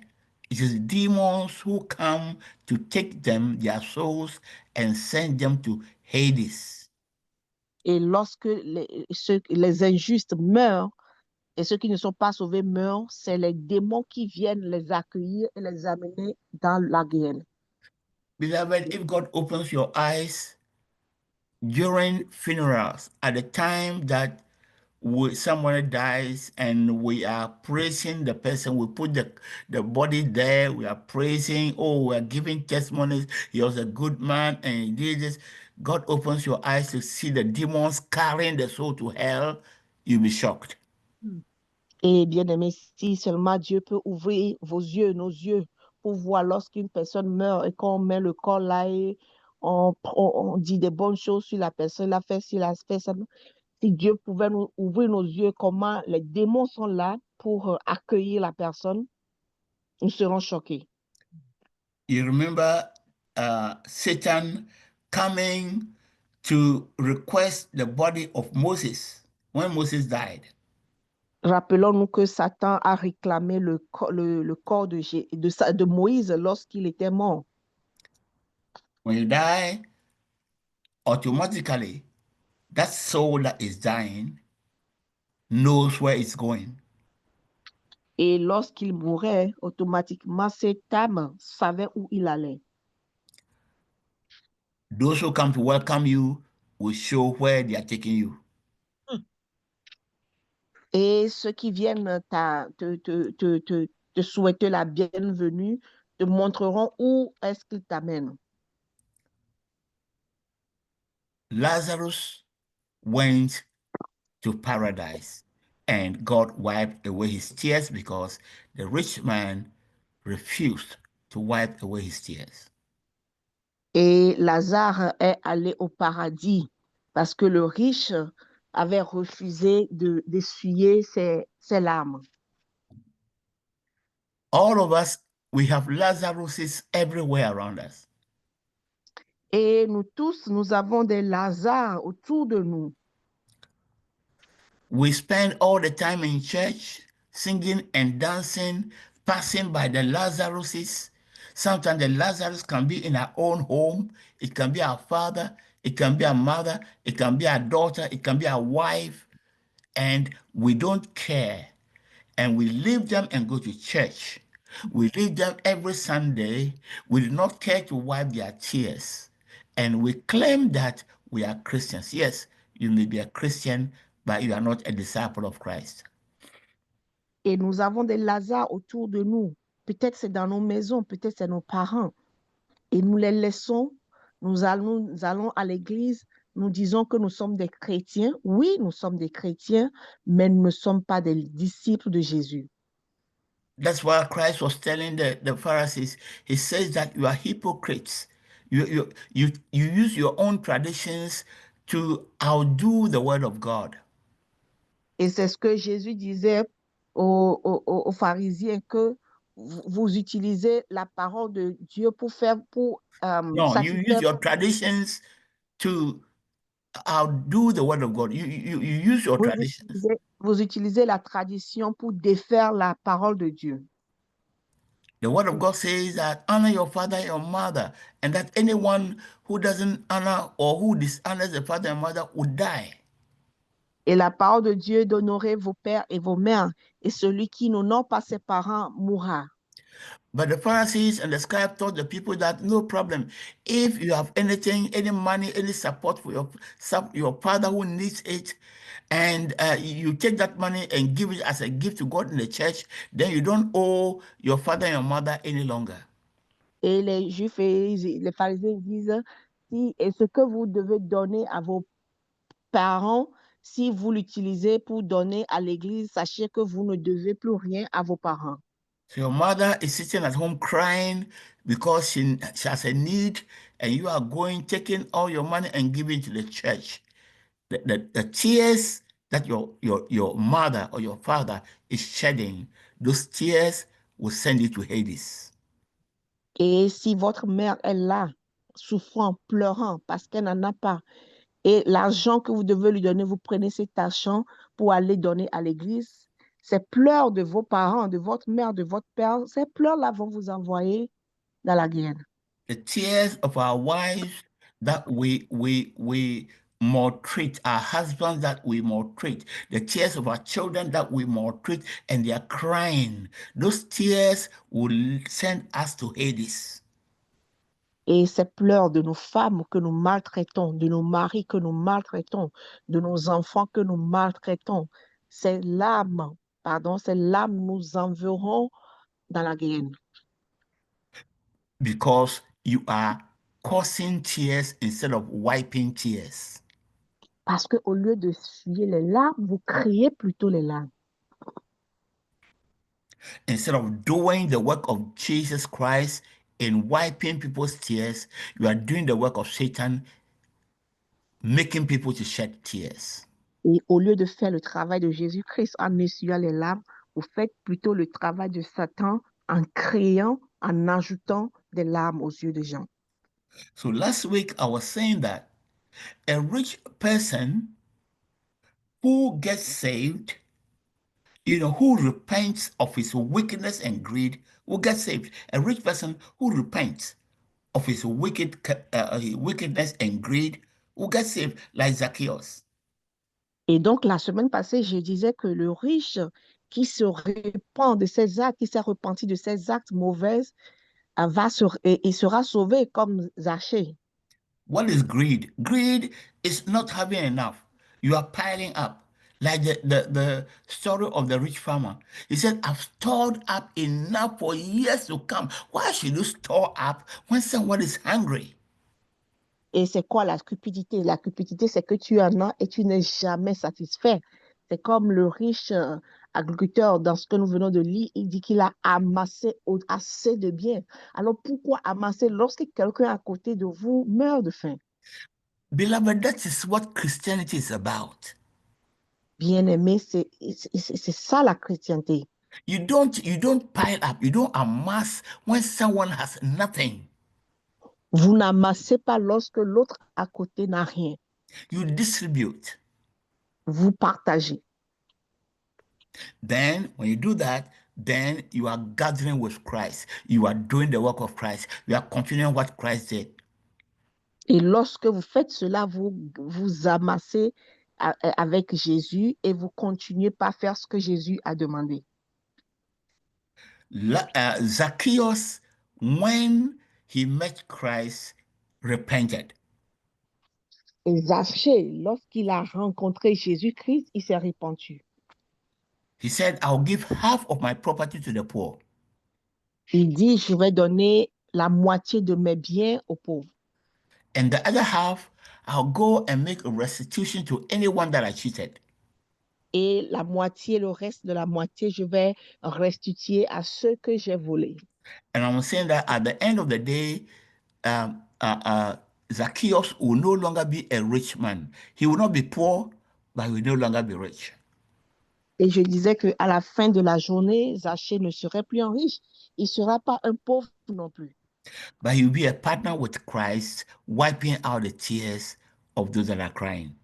it is demons who come to take them, their souls, and send them to Hades. Et lorsque les injustes meurent, et ceux qui ne sont pas sauvés meurent, c'est les démons qui viennent les accueillir et les amener dans la guerre. Beloved, if God opens your eyes during funerals, at the time that someone dies and we are praising the person, we put the body there, we are praising, oh, we are giving testimonies, he was a good man and he did this. God opens your eyes to see the demons carrying the soul to hell, you'll be shocked. Et bien aimé, si seulement Dieu peut ouvrir vos yeux, nos yeux, pour voir lorsqu'une personne meurt et qu'on met le corps là et on dit des bonnes choses sur la personne, la fait, si la fait ça. Si Dieu pouvait nous ouvrir nos yeux, comment les démons sont là pour accueillir la personne, nous serons choqués. You remember Satan coming to request the body of Moses when Moses died. Rappelons-nous que Satan a réclamé le corps de Moïse lorsqu'il était mort. When you die, automatically, that soul that is dying knows where it's going. Et lorsqu'il mourait, automatiquement, cette âme savait où il allait. Those who come to welcome you will show where they are taking you. Et ceux qui viennent te souhaiter la bienvenue te montreront où est-ce qu'ils t'amènent. Lazarus went to paradise and God wiped away his tears because the rich man refused to wipe away his tears. Et Lazare est allé au paradis parce que le riche avait refusé d'essuyer ses larmes. All of us, we have Lazaruses everywhere around us. Et nous tous, nous avons des Lazars autour de nous. We spend all the time in church singing and dancing, passing by the Lazaruses. Sometimes the Lazarus can be in our own home. It can be our father. It can be our mother. It can be our daughter. It can be our wife. And we don't care. And we leave them and go to church We leave them every Sunday. We do not care to wipe their tears. And we claim that we are Christians. Yes, you may be a Christian, but you are not a disciple of Christ. Et nous avons des Lazare autour de nous. Peut-être c'est dans nos maisons, peut-être c'est nos parents. Et nous les laissons, nous allons à l'église, nous disons que nous sommes des chrétiens. Oui, nous sommes des chrétiens, mais nous ne sommes pas des disciples de Jésus. That's why Christ was telling the Pharisees, he says that you are hypocrites. You use your own traditions to outdo the word of God. Et c'est ce que Jésus disait aux pharisiens, que vous utilisez la parole de Dieu pour No, you use satisfaire. your traditions to outdo the word of God. You use your traditions. Vous utilisez la tradition pour défaire la parole de Dieu. The word of God says that honor your father and your mother, and that anyone who doesn't honor or who dishonors the father and mother will die. Et la parole de Dieu d'honorer vos pères et vos mères, et celui qui n'honore pas ses parents mourra. But the Pharisees and the scribes told the people that no problem. If you have anything, any money, any support for your father who needs it, and you take that money and give it as a gift to God in the church, then you don't owe your father and your mother any longer. Et les Juifs et les pharisiens disent, et ce que vous devez donner à vos parents, si vous l'utilisez pour donner à l'église, sachez que vous ne devez plus rien à vos parents. So your mother is sitting at home crying because she has a need, and you are going, taking all your money and giving to the church. The tears that your mother or your father is shedding, those tears will send you to Hades. Et si votre mère est là, souffrant, pleurant, parce qu'elle n'en a pas, et l'argent que vous devez lui donner, vous prenez cet argent pour aller donner à l'église, ces pleurs de vos parents, de votre mère, de votre père, ces pleurs-là vont vous envoyer dans la guerre. The tears of our wives that we maltreat, our husbands that we maltreat, the tears of our children that we maltreat, and they are crying. Those tears will send us to Hades. Et ces pleurs de nos femmes que nous maltraitons, de nos maris que nous maltraitons, de nos enfants que nous maltraitons, ces larmes nous enverront dans la guerre. Because you are causing tears instead of wiping tears. Parce qu'au lieu de essuyer les larmes, vous criez plutôt les larmes. Instead of doing the work of Jesus Christ in wiping people's tears, you are doing the work of Satan, making people to shed tears. Et au lieu de faire le travail de Jésus-Christ en essuyant les larmes, vous faites plutôt le travail de Satan en criant, en ajoutant des larmes aux yeux des gens. So last week I was saying that a rich person who gets saved, who repents of his wickedness and greed, will get saved. A rich person who repents of his wickedness and greed will get saved, like Zacchaeus. Et donc, la semaine passée, je disais que le riche qui se repent de ses actes, qui s'est repenti de ses actes mauvais, il sera sauvé comme Zachée. What is greed? Greed is not having enough. You are piling up. Like the story of the rich farmer. He said, I've stored up enough for years to come. Why should you store up when someone is hungry? Et c'est quoi la cupidité? La cupidité, c'est que tu en as et tu n'es jamais satisfait. C'est comme le riche agriculteur dans ce que nous venons de lire. Il dit qu'il a amassé assez de biens. Alors pourquoi amasser lorsque quelqu'un à côté de vous meurt de faim? Beloved, that is what Christianity is about. Bien-aimé, c'est ça la chrétienté. You don't pile up, you don't amass when someone has nothing. Vous n'amassez pas lorsque l'autre à côté n'a rien. You distribute. Vous partagez. Then, when you do that, then you are gathering with Christ. You are doing the work of Christ. You are continuing what Christ did. Et lorsque vous faites cela, vous amassez avec Jésus et vous continuez par faire ce que Jésus a demandé. Zacchaeus, when he met Christ, repented. Et Zachée, lorsqu'il a rencontré Jésus-Christ, il s'est repenti. He said, I'll give half of my property to the poor. Il dit, je vais donner la moitié de mes biens aux pauvres. And the other half, I'll go and make a restitution to anyone that I cheated. Et la moitié, le reste de la moitié, je vais restituer à ceux que j'ai volés. And I'm saying that at the end of the day, Zacchaeus will no longer be a rich man. He will not be poor, but he will no longer be rich. Et je disais qu'à la fin de la journée, Zachée ne serait plus un riche. Il ne sera pas un pauvre non plus. But he will be a partner with Christ, wiping out the tears of those that are crying.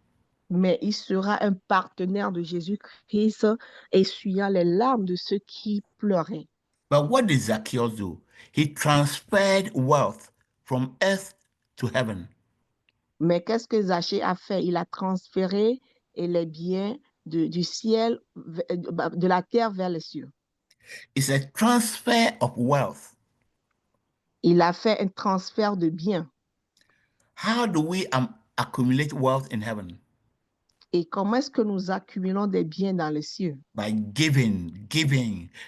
Mais il sera un partenaire de Jésus-Christ, essuyant les larmes de ceux qui pleuraient. But what did Zacchaeus do? He transferred wealth from earth to heaven. Mais qu'est-ce que Zachée a fait? Il a transféré les biens du ciel, de la terre vers les cieux. It's a transfer of wealth. Il a fait un transfert de biens. How do we accumulate wealth in heaven? Et comment est-ce que nous accumulons des biens dans les cieux? By giving,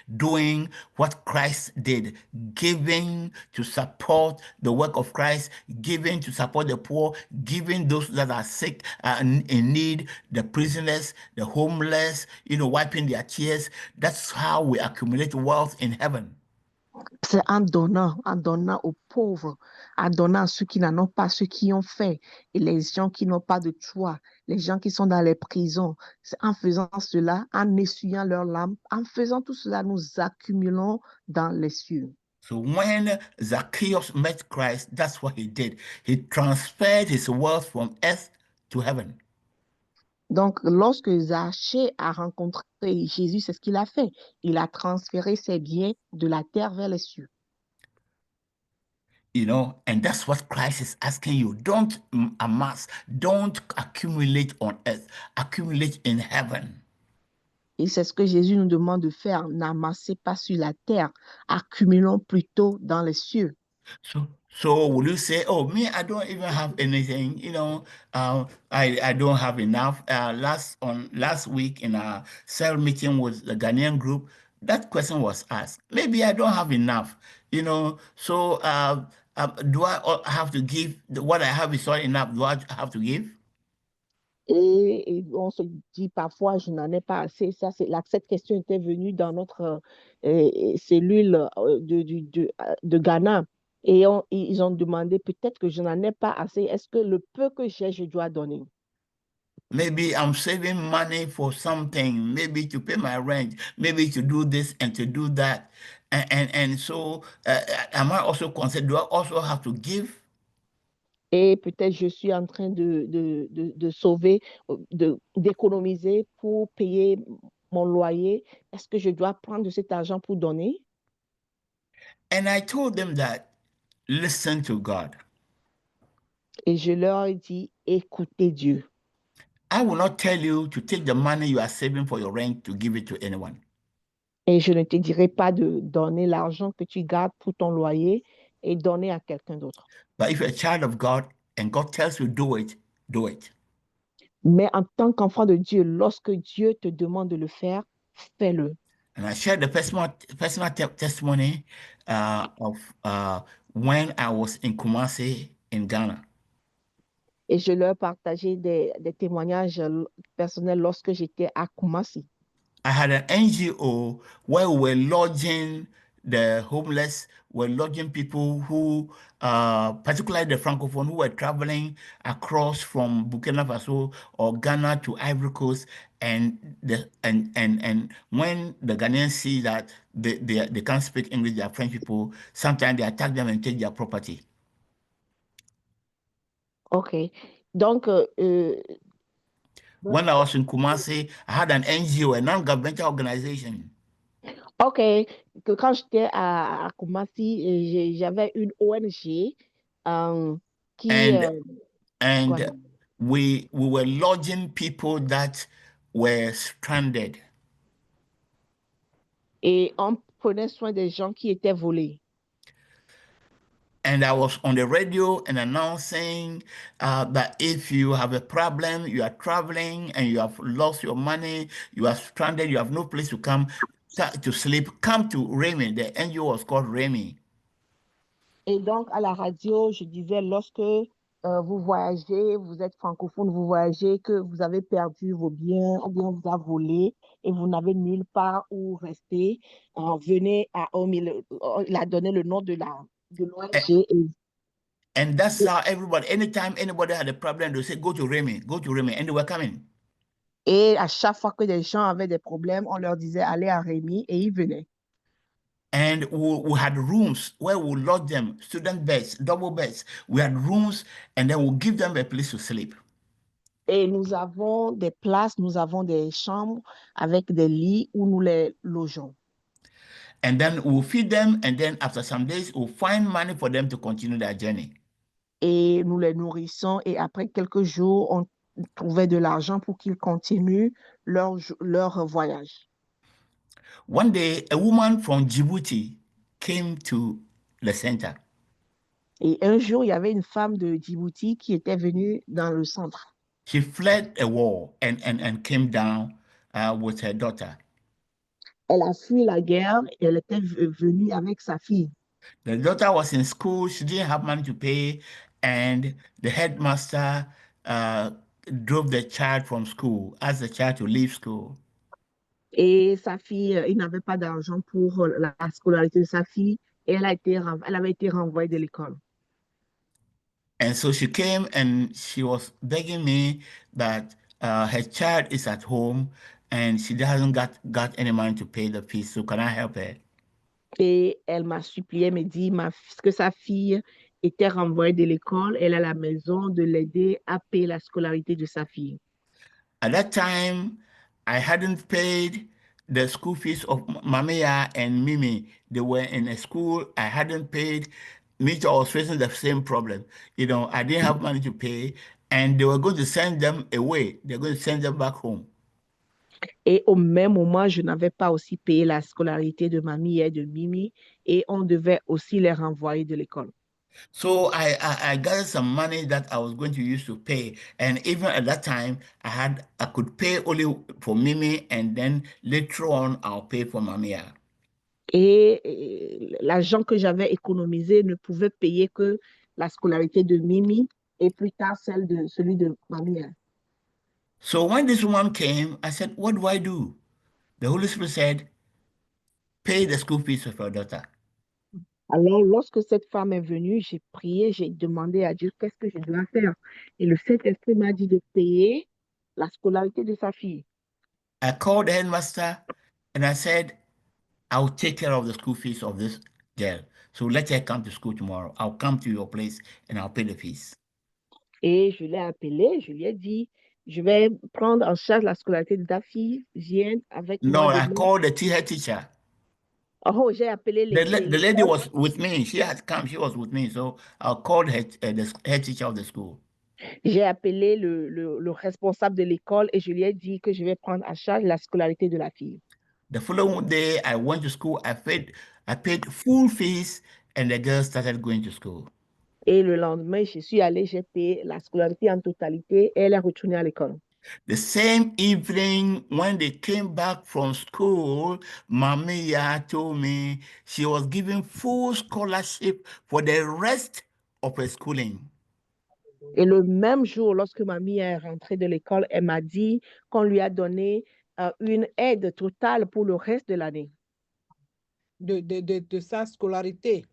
doing what Christ did, giving to support the work of Christ, giving to support the poor, giving those that are sick, in need, the prisoners, the homeless, wiping their tears. That's how we accumulate wealth in heaven. C'est en donnant aux pauvres, en donnant à ceux qui n'en ont pas, ceux qui ont fait, et les gens qui n'ont pas de toit, les gens qui sont dans les prisons. C'est en faisant cela, en essuyant leurs larmes, en faisant tout cela, nous accumulons dans les cieux. So when Zacchaeus met Christ, that's what he did. He transferred his wealth from earth to heaven. Donc, lorsque Zachée a rencontré Jésus, c'est ce qu'il a fait. Il a transféré ses biens de la terre vers les cieux. And that's what Christ is asking you. Don't amass, don't accumulate on earth, accumulate in heaven. Et c'est ce que Jésus nous demande de faire. N'amassez pas sur la terre, accumulons plutôt dans les cieux. So will you say, oh, me, I don't even have anything, I don't have enough. Last week in a cell meeting with the Ghanaian group, that question was asked. Maybe I don't have enough, so do I have to give? What I have is not enough. Do I have to give? Et on se dit parfois, je n'en ai pas assez. Cette question était venue dans notre cellule de Ghana. Et ils ont demandé, peut-être que je n'en ai pas assez. Est-ce que le peu que j'ai, je dois donner? Maybe I'm saving money for something, maybe to pay my rent, maybe to do this and to do that. And so am I also concerned? Do I also have to give? Et peut-être je suis en train de sauver, d'économiser pour payer mon loyer. Est-ce que je dois prendre de cet argent pour donner? And I told them that, listen to God. Et je leur ai dit, écoutez Dieu. I will not tell you to take the money you are saving for your rent to give it to anyone. Et je ne te dirai pas de donner l'argent que tu gardes pour ton loyer et donner à quelqu'un d'autre. But if you're a child of God and God tells you do it, do it. Mais en tant qu'enfant de Dieu, lorsque Dieu te demande de le faire, fais-le. And I shared the personal testimony of when I was in Kumasi in Ghana. Et je leur partageais des témoignages personnels lorsque j'étais à Kumasi. I had an NGO where we were lodging the homeless, we're lodging people who, particularly the Francophone, who were traveling across from Burkina Faso or Ghana to Ivory Coast, and when the Ghanaians see that they can't speak English, they are French people, sometimes they attack them and take their property. OK. Donc, when I was in Kumasi, I had an NGO, a non-governmental organization. OK. Que quand j'étais à Kumasi, j'avais une ONG qui... And we were lodging people that were stranded. Et on prenait soin des gens qui étaient volés. And I was on the radio and announcing that if you have a problem, you are traveling and you have lost your money, you are stranded, you have no place to come to sleep, come to Remy. The NGO was called Remy. Et donc, à la radio, je disais, lorsque vous voyagez, vous êtes francophone, vous voyagez, que vous avez perdu vos biens, ou bien on vous a volé et vous n'avez nulle part où rester, venez à OMI. Il a donné le nom de l'ONG. And that's how everybody, anytime anybody had a problem, they say, go to Remy, and they were coming. Et à chaque fois que des gens avaient des problèmes, on leur disait, allez à Rémi, et ils venaient. And we had rooms where we lodge them, student beds, double beds. We had rooms, and then we'll give them a place to sleep. Et nous avons des places, nous avons des chambres avec des lits où nous les logeons. And then we'll feed them, and then after some days, we'll find money for them to continue their journey. Et nous les nourrissons, et après quelques jours, on trouvait de l'argent pour qu'ils continuent leur voyage. One day, a woman from Djibouti came to the center. Et un jour, il y avait une femme de Djibouti qui était venue dans le centre. She fled a war and came down with her daughter. Elle a fui la guerre et elle était venue avec sa fille. The daughter was in school. She didn't have money to pay, and the headmaster drove the child from school, asked the child to leave school. Et sa fille, il n'avait pas d'argent pour la scolarité de sa fille et elle avait été renvoyée de l'école. And so she came and she was begging me that her child is at home and she hasn't got any money to pay the fees. So can I help her? Et elle m'a supplié, me dit que sa fille était renvoyée de l'école, elle est à la maison, de l'aider à payer la scolarité de sa fille. At that time, I hadn't paid the school fees of Mamia and Mimi. They were in a school. I hadn't paid. Me too, I was facing the same problem. You know, I didn't have money to pay, and they were going to send them away. They're going to send them back home. Et au même moment, je n'avais pas aussi payé la scolarité de mamie et de Mimi, et on devait aussi les renvoyer de l'école. So I gathered some money that I was going to use to pay. And even at that time, I could pay only for Mimi, and then later on, I'll pay for Mamia. Et l'argent que j'avais économisé ne pouvait payer que la scolarité de Mimi et plus tard celui de Mamie. So when this woman came, I said, what do I do? The Holy Spirit said, pay the school fees of your daughter. Alors, lorsque cette femme est venue, j'ai prié, j'ai demandé à Dieu qu'est-ce que je dois faire. Et le Saint-Esprit m'a dit de payer la scolarité de sa fille. I called the headmaster and I said, I'll take care of the school fees of this girl. So let her come to school tomorrow. I'll come to your place and I'll pay the fees. Et je l'ai appelé, je lui ai dit, je vais prendre en charge la scolarité de ta fille, viens avec No, moi. I called the head teacher. Oh, j'ai appelé The lady was with me. She had come. She was with me. So I called the head teacher of the school. J'ai appelé le responsable de l'école et je lui ai dit que je vais prendre en charge la scolarité de la fille. The following day, I went to school. I paid full fees, and the girl started going to school. Et le lendemain, je suis allée, j'ai payé la scolarité en totalité et elle est retournée à l'école. The same evening, when they came back from school, Mamiya told me she was given full scholarship for the rest of her schooling. Et le même jour, lorsque mamie est rentrée de l'école, elle m'a dit qu'on lui a donné une aide totale pour le reste de l'année. De sa scolarité.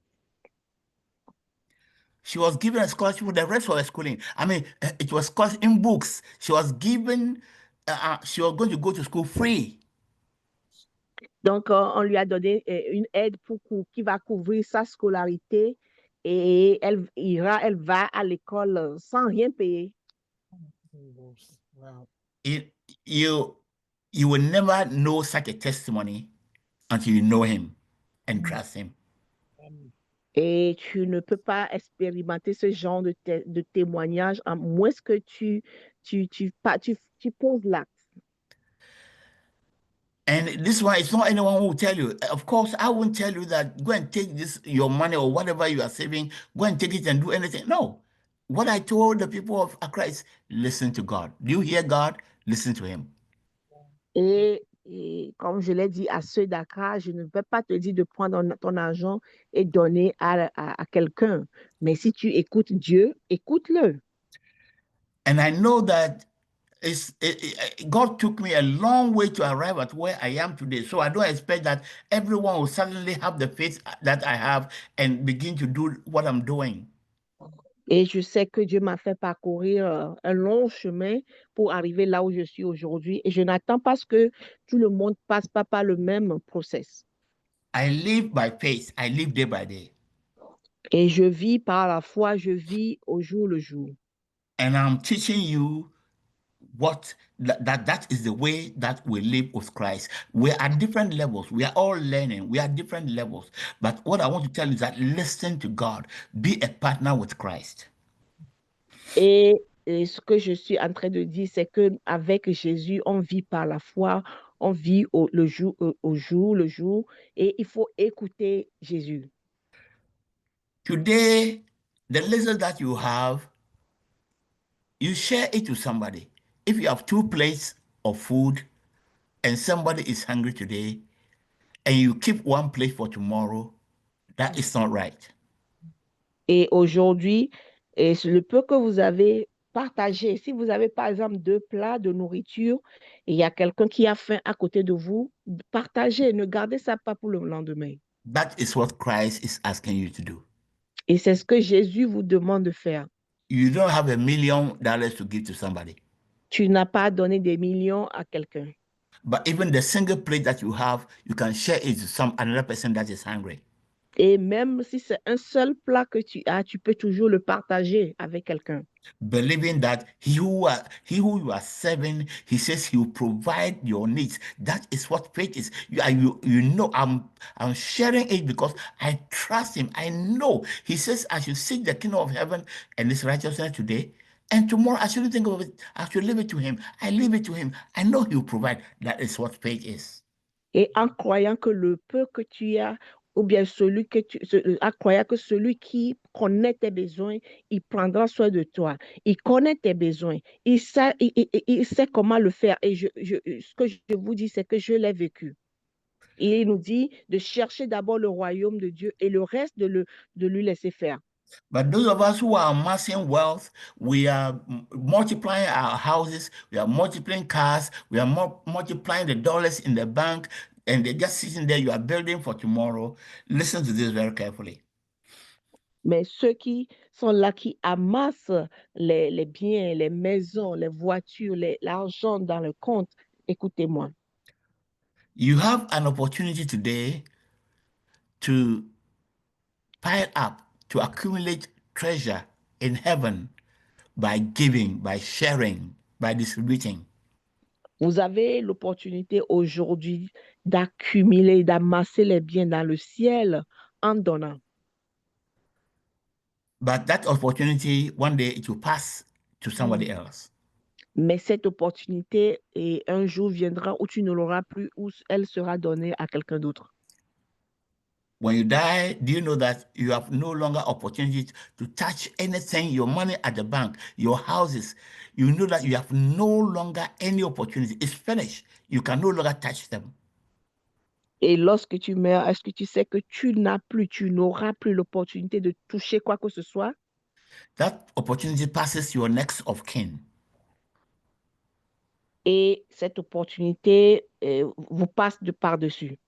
She was given a scholarship for the rest of her schooling. I mean, it was cost in books. She was given, she was going to go to school free. Donc, on lui a donné une aide qui va couvrir sa scolarité et elle va à l'école sans rien payer. Wow. You will never know such a testimony until you know him and trust him. Et tu ne peux pas expérimenter ce genre de témoignage à moins que tu poses l'acte. And this one, it's not anyone who will tell you. Of course, I won't tell you that go and take this, your money or whatever you are saving, go and take it and do anything. No. What I told the people of Accra is listen to God. Do you hear God? Listen to him. Et comme je l'ai dit à ceux d'Accra, je ne vais pas te dire de prendre ton argent et donner à quelqu'un. Mais si tu écoutes Dieu, écoute-le. And I know that God took me a long way to arrive at where I am today. So I don't expect that everyone will suddenly have the faith that I have and begin to do what I'm doing. Et je sais que Dieu m'a fait parcourir un long chemin pour arriver là où je suis aujourd'hui. Et je n'attends pas que tout le monde passe pas par le même process. I live by faith. I live day by day. Et je vis par la foi, je vis au jour le jour. And I'm teaching you that is the way that we live with Christ. We're at different levels. We are all learning. We are at different levels. But what I want to tell you is that listen to God. Be a partner with Christ. Et ce que je suis en train de dire, c'est qu'avec Jésus, on vit par la foi, on vit le jour le jour, et il faut écouter Jésus. Today, the little that you have, you share it to somebody. If you have 2 plates of food and somebody is hungry today, and you keep 1 plate for tomorrow, that is not right. Et aujourd'hui, le peu que vous avez partagé, si vous avez par exemple 2 plats de nourriture et il y a quelqu'un qui a faim à côté de vous, partagez, ne gardez ça pas pour le lendemain. That is what Christ is asking you to do. Et c'est ce que Jésus vous demande de faire. You don't have $1 million to give to somebody. Tu n'as pas donné des millions à quelqu'un. But even the single plate that you have, you can share it to another person that is hungry. Et même si c'est un seul plat que tu as, tu peux toujours le partager avec quelqu'un. Believing that he who you are serving, he says he will provide your needs. That is what faith is. You know, I'm sharing it because I trust him. I know he says I should seek the kingdom of heaven and his righteousness today. And tomorrow I shouldn't think of it. I should leave it to him. I leave it to him. I know he will provide. That is what faith is. Et en croyant que le peu que tu as, ou bien en croyant que celui qui connaît tes besoins, il prendra soin de toi. Il connaît tes besoins. Il sait comment le faire. Et ce que je vous dis, c'est que je l'ai vécu. Et il nous dit de chercher d'abord le royaume de Dieu et le reste de lui laisser faire. But those of us who are amassing wealth, we are multiplying our houses, we are multiplying cars, we are multiplying the dollars in the bank, and they're just sitting there. You are building for tomorrow. Listen to this very carefully. Mais ceux qui sont là, qui amassent les biens, les maisons, les voitures, l'argent dans le compte, écoutez-moi. You have an opportunity today to pile up, to accumulate treasure in heaven by giving, by sharing, by distributing. Vous avez l'opportunité aujourd'hui d'accumuler, d'amasser les biens dans le ciel en donnant. But that opportunity, one day it will pass to somebody else. Mais cette opportunité, un jour viendra où tu ne l'auras plus, où elle sera donnée à quelqu'un d'autre. When you die, do you know that you have no longer opportunity to touch anything, your money at the bank, your houses? You know that you have no longer any opportunity. It's finished. You can no longer touch them. Et lorsque tu meurs, est-ce que tu sais que tu n'auras plus l'opportunité de toucher quoi que ce soit? That opportunity passes your next of kin. Et cette opportunité vous passe de par-dessus.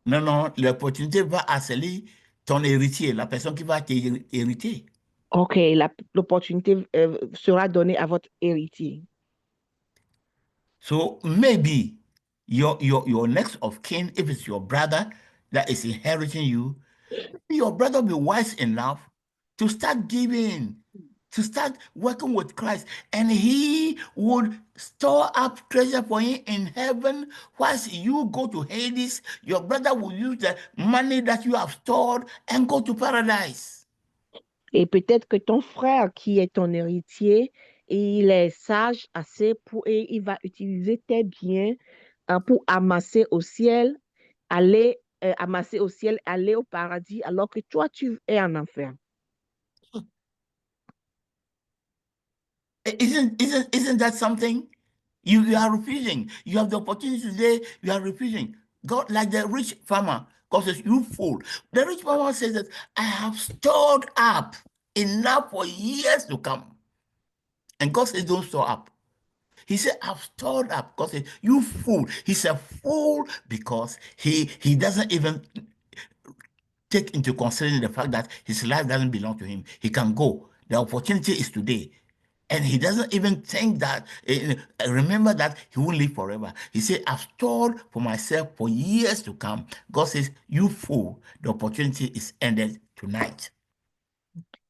Non, l'opportunité va à celui, ton héritier, la personne qui va t'hériter. OK, l'opportunité sera donnée à votre héritier. So maybe your next of kin, if it's your brother that is inheriting you, your brother will be wise enough to start giving, to start working with Christ, and he would store up treasure for him in heaven. Whilst you go to Hades, your brother will use the money that you have stored and go to paradise. Et peut-être que ton frère, qui est ton héritier, il est sage assez et il va utiliser tes biens pour amasser au ciel, aller aller au paradis, alors que toi, tu es en enfer. Isn't that something? You are refusing. You have the opportunity today, you are refusing. God, like the rich farmer, God says, you fool. The rich farmer says that I have stored up enough for years to come. And God says, don't store up. He said, I've stored up. God said, you fool. He's a fool because he doesn't even take into consideration the fact that his life doesn't belong to him. He can go. The opportunity is today. And he doesn't even think that, remember that he won't live forever. He said, I've stored for myself for years to come. God says, you fool, the opportunity is ended tonight.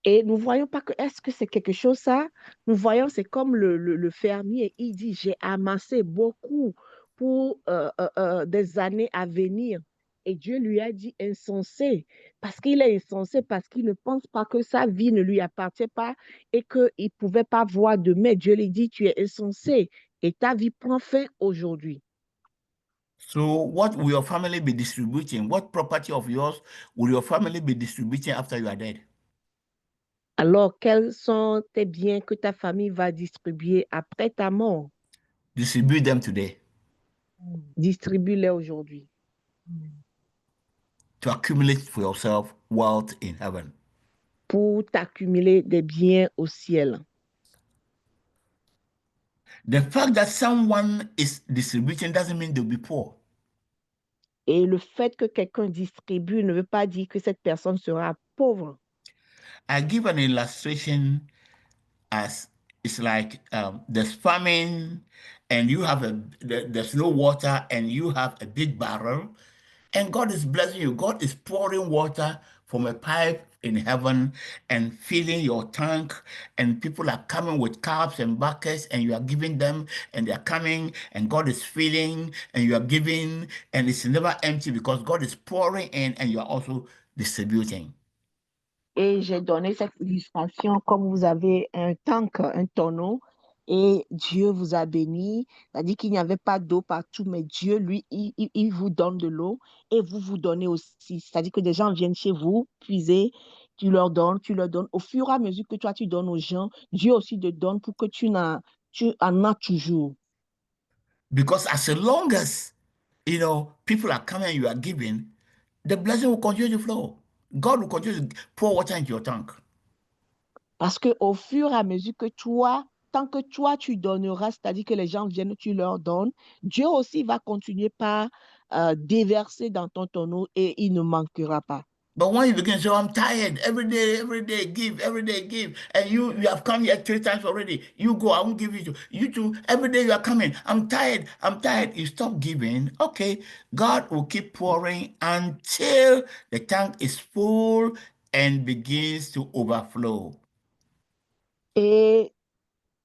Et nous voyons pas que, est-ce que c'est quelque chose ça? Nous voyons, c'est comme le fermier, il dit, j'ai amassé beaucoup pour des années à venir. Et Dieu lui a dit insensé, parce qu'il est insensé, parce qu'il ne pense pas que sa vie ne lui appartient pas et qu'il ne pouvait pas voir demain. Dieu lui dit, tu es insensé et ta vie prend fin aujourd'hui. So what will your family be distributing? What property of yours will your family be distributing after you are dead? Alors, quels sont tes biens que ta famille va distribuer après ta mort? Distribute them today Distribue-les aujourd'hui to accumulate for yourself wealth in heaven. pour t'accumuler des biens au ciel. The fact that someone is distributing doesn't mean they'll be poor. Et le fait que quelqu'un distribue ne veut pas dire que cette personne sera pauvre. I give an illustration as it's like there's famine and you have there's no water and you have a big barrel and God is blessing you. God is pouring water from a pipe in heaven and filling your tank, and people are coming with cups and buckets and you are giving them, and they're coming and God is filling and you are giving, and it's never empty because God is pouring in and you are also distributing. Et j'ai donné cette illustration comme vous avez un tank, un tonneau, et Dieu vous a béni. C'est-à-dire qu'il n'y avait pas d'eau partout, mais Dieu, lui, il vous donne de l'eau et vous donnez aussi. C'est-à-dire que des gens viennent chez vous, puiser, tu leur donnes. Au fur et à mesure que toi, tu donnes aux gens, Dieu aussi te donne pour que tu en as toujours. Because as long as, people are coming and you are giving, the blessing will continue to flow. God will continue to pour water into your tank. Parce qu'au fur et à mesure que toi, tant que toi, tu donneras, c'est-à-dire que les gens viennent, tu leur donnes, Dieu aussi va continuer par déverser dans ton tonneau et il ne manquera pas. But when you begin to say, I'm tired, every day, give, and you have come here 3 times already, you go, I won't give you. You too, every day you are coming, I'm tired. You stop giving, okay, God will keep pouring until the tank is full and begins to overflow. Et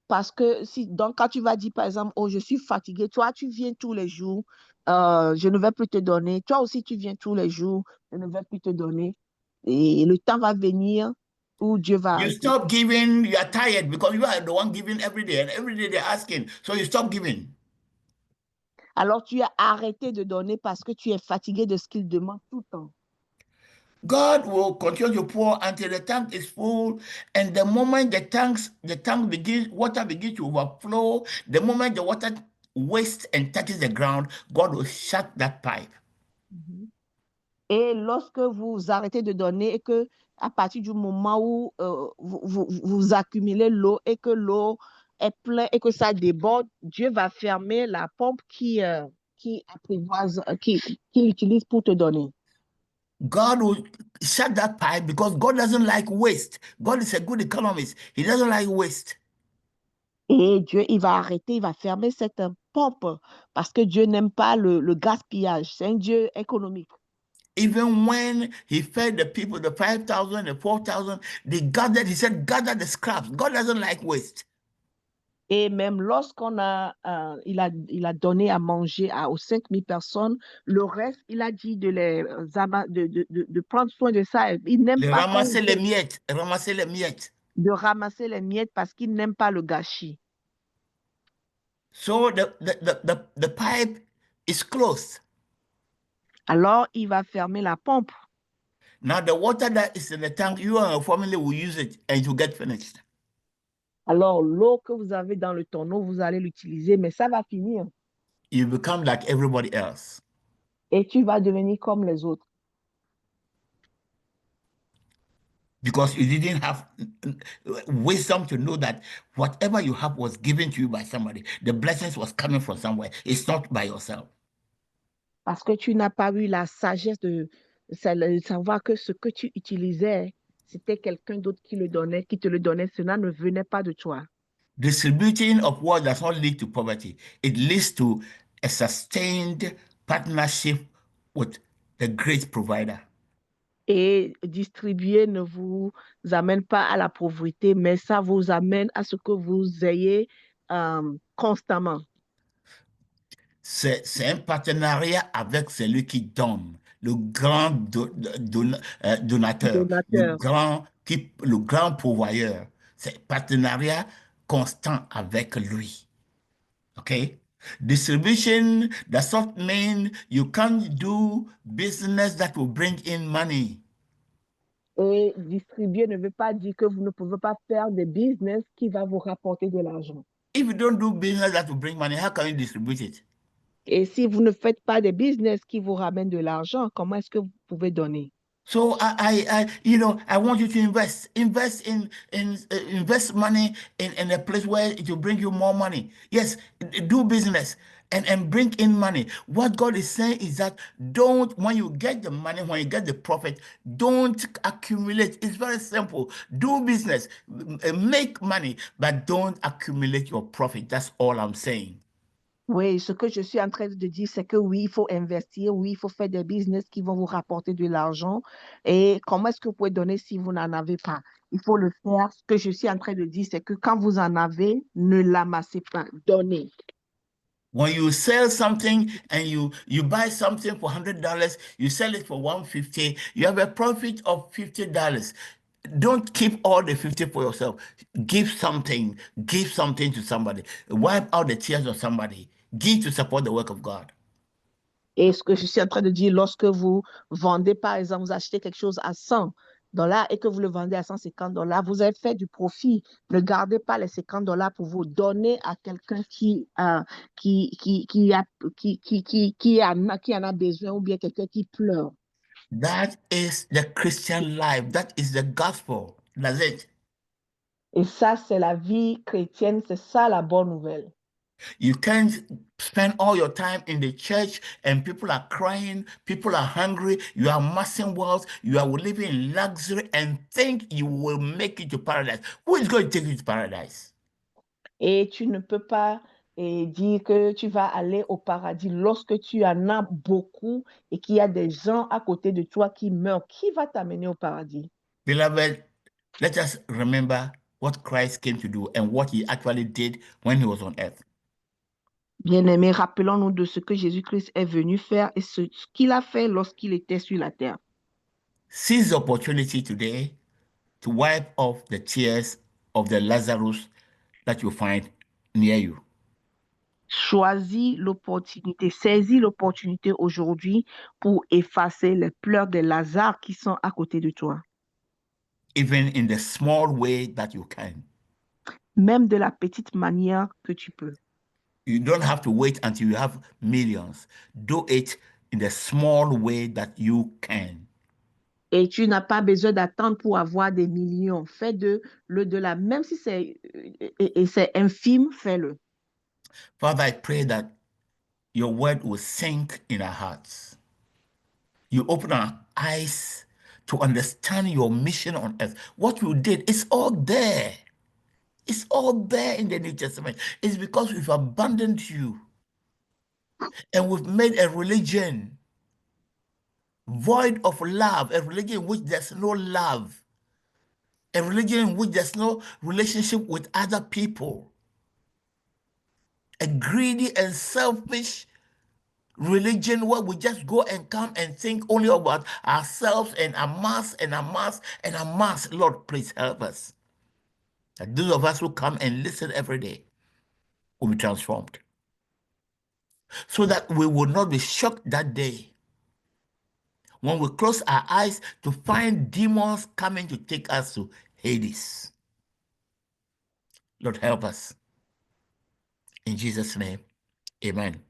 parce que donc quand tu vas dire par exemple, oh je suis fatigué, toi tu viens tous les jours, je ne vais plus te donner, toi aussi tu viens tous les jours, je ne vais plus te donner. Et le temps va venir où Dieu va You arrêter. stop giving, you are tired because you are the one giving every day, and every day they're asking, so you stop giving. Alors tu as arrêté de donner parce que tu es fatigué de ce qu'il demande tout le temps. God will continue to pour until the tank is full, and the moment water begins to overflow, the moment the water wastes and touches the ground, God will shut that pipe. Et lorsque vous arrêtez de donner et que à partir du moment où vous accumulez l'eau et que l'eau est pleine et que ça déborde, Dieu va fermer la pompe qui apprivoise, qu'il utilise pour te donner. God will shut that pipe because God doesn't like waste. God is a good economist. He doesn't like waste. Et Dieu, il va arrêter, il va fermer cette pompe parce que Dieu n'aime pas le gaspillage. C'est un Dieu économique. Even when he fed the people, the 5,000, the 4,000, they gathered, he said, gather the scraps. God doesn't like waste. Et même lorsqu'on il a donné à manger aux 5,000 personnes, le reste, il a dit de prendre soin de ça. Il n'aime pas Ramasser les miettes, de ramasser les miettes parce qu'il n'aime pas le gâchis. So the pipe is closed. Alors, il va fermer la pompe. Now the water that is in the tank, you and your family will use it and it will get finished. Alors, l'eau que vous avez dans le tonneau, vous allez l'utiliser, mais ça va finir. You become like everybody else. Et tu vas devenir comme les autres. Because you didn't have wisdom to know that whatever you have was given to you by somebody. The blessings was coming from somewhere. It's not by yourself. Parce que tu n'as pas eu la sagesse de savoir que ce que tu utilisais, c'était quelqu'un d'autre qui te le donnait. Cela ne venait pas de toi. Distributing of wealth does not lead to poverty. It leads to a sustained partnership with the great provider. Et distribuer ne vous amène pas à la pauvreté, mais ça vous amène à ce que vous ayez constamment. C'est un partenariat avec celui qui donne, le grand donateur, le grand pourvoyeur. C'est un partenariat constant avec lui. Okay? Distribution does not mean you can't do business that will bring in money. Et distribuer ne veut pas dire que vous ne pouvez pas faire des business qui va vous rapporter de l'argent. If you don't do business that will bring money, how can you distribute it? Et si vous ne faites pas des business qui vous ramènent de l'argent, comment est-ce que vous pouvez donner? So I want you to invest money in a place where it will bring you more money. Yes, do business and bring in money. What God is saying is that when you get the money, when you get the profit, don't accumulate. It's very simple. Do business, make money, but don't accumulate your profit. That's all I'm saying. Oui, ce que je suis en train de dire, c'est que oui, il faut investir, oui, il faut faire des business qui vont vous rapporter de l'argent. Et comment est-ce que vous pouvez donner si vous n'en avez pas? Il faut le faire. Ce que je suis en train de dire, c'est que quand vous en avez, ne l'amassez pas, donnez. When you sell something and you buy something for $100, you sell it for $150, you have a profit of $50. Don't keep all the 50 for yourself. Give something to somebody. Wipe out the tears of somebody. Give to support the work of God. Et ce que je suis en train de dire, lorsque vous vendez, par exemple, vous achetez quelque chose à $100 et que vous le vendez à $150, vous avez fait du profit. Ne gardez pas les $50 pour vous donner à quelqu'un qui en a besoin ou bien quelqu'un qui pleure. That is the Christian life. That is the gospel. That's it. Et ça, c'est la vie chrétienne. C'est ça la bonne nouvelle. You can't spend all your time in the church and people are crying, people are hungry, you are amassing wealth, you are living in luxury and think you will make it to paradise. Who is going to take you to paradise? Et tu ne peux pas dire que tu vas aller au paradis lorsque tu en as beaucoup et qu'il y a des gens à côté de toi qui meurent. Qui va t'amener au paradis? Beloved, let us remember what Christ came to do and what he actually did when he was on earth. Bien-aimés, rappelons-nous de ce que Jésus-Christ est venu faire et ce qu'il a fait lorsqu'il était sur la terre. Seize the opportunity today to wipe off the tears of the Lazarus that you find near you. Choisis l'opportunité, saisis l'opportunité aujourd'hui pour effacer les pleurs de Lazare qui sont à côté de toi. Even in the small way that you can. Même de la petite manière que tu peux. You don't have to wait until you have millions. Do it in the small way that you can. Et tu n'as pas besoin d'attendre pour avoir des millions. Fais de la, même si c'est infime, fais-le. Father, I pray that your word will sink in our hearts. You open our eyes to understand your mission on earth. What you did, it's all there. It's all there in the New Testament. It's because we've abandoned you and we've made a religion void of love, a religion in which there's no love, a religion in which there's no relationship with other people, a greedy and selfish religion where we just go and come and think only about ourselves and amass and amass and amass. Lord, please help us. That those of us who come and listen every day will be transformed. so that we will not be shocked that day when we close our eyes to find demons coming to take us to Hades. Lord, help us. In Jesus' name, amen.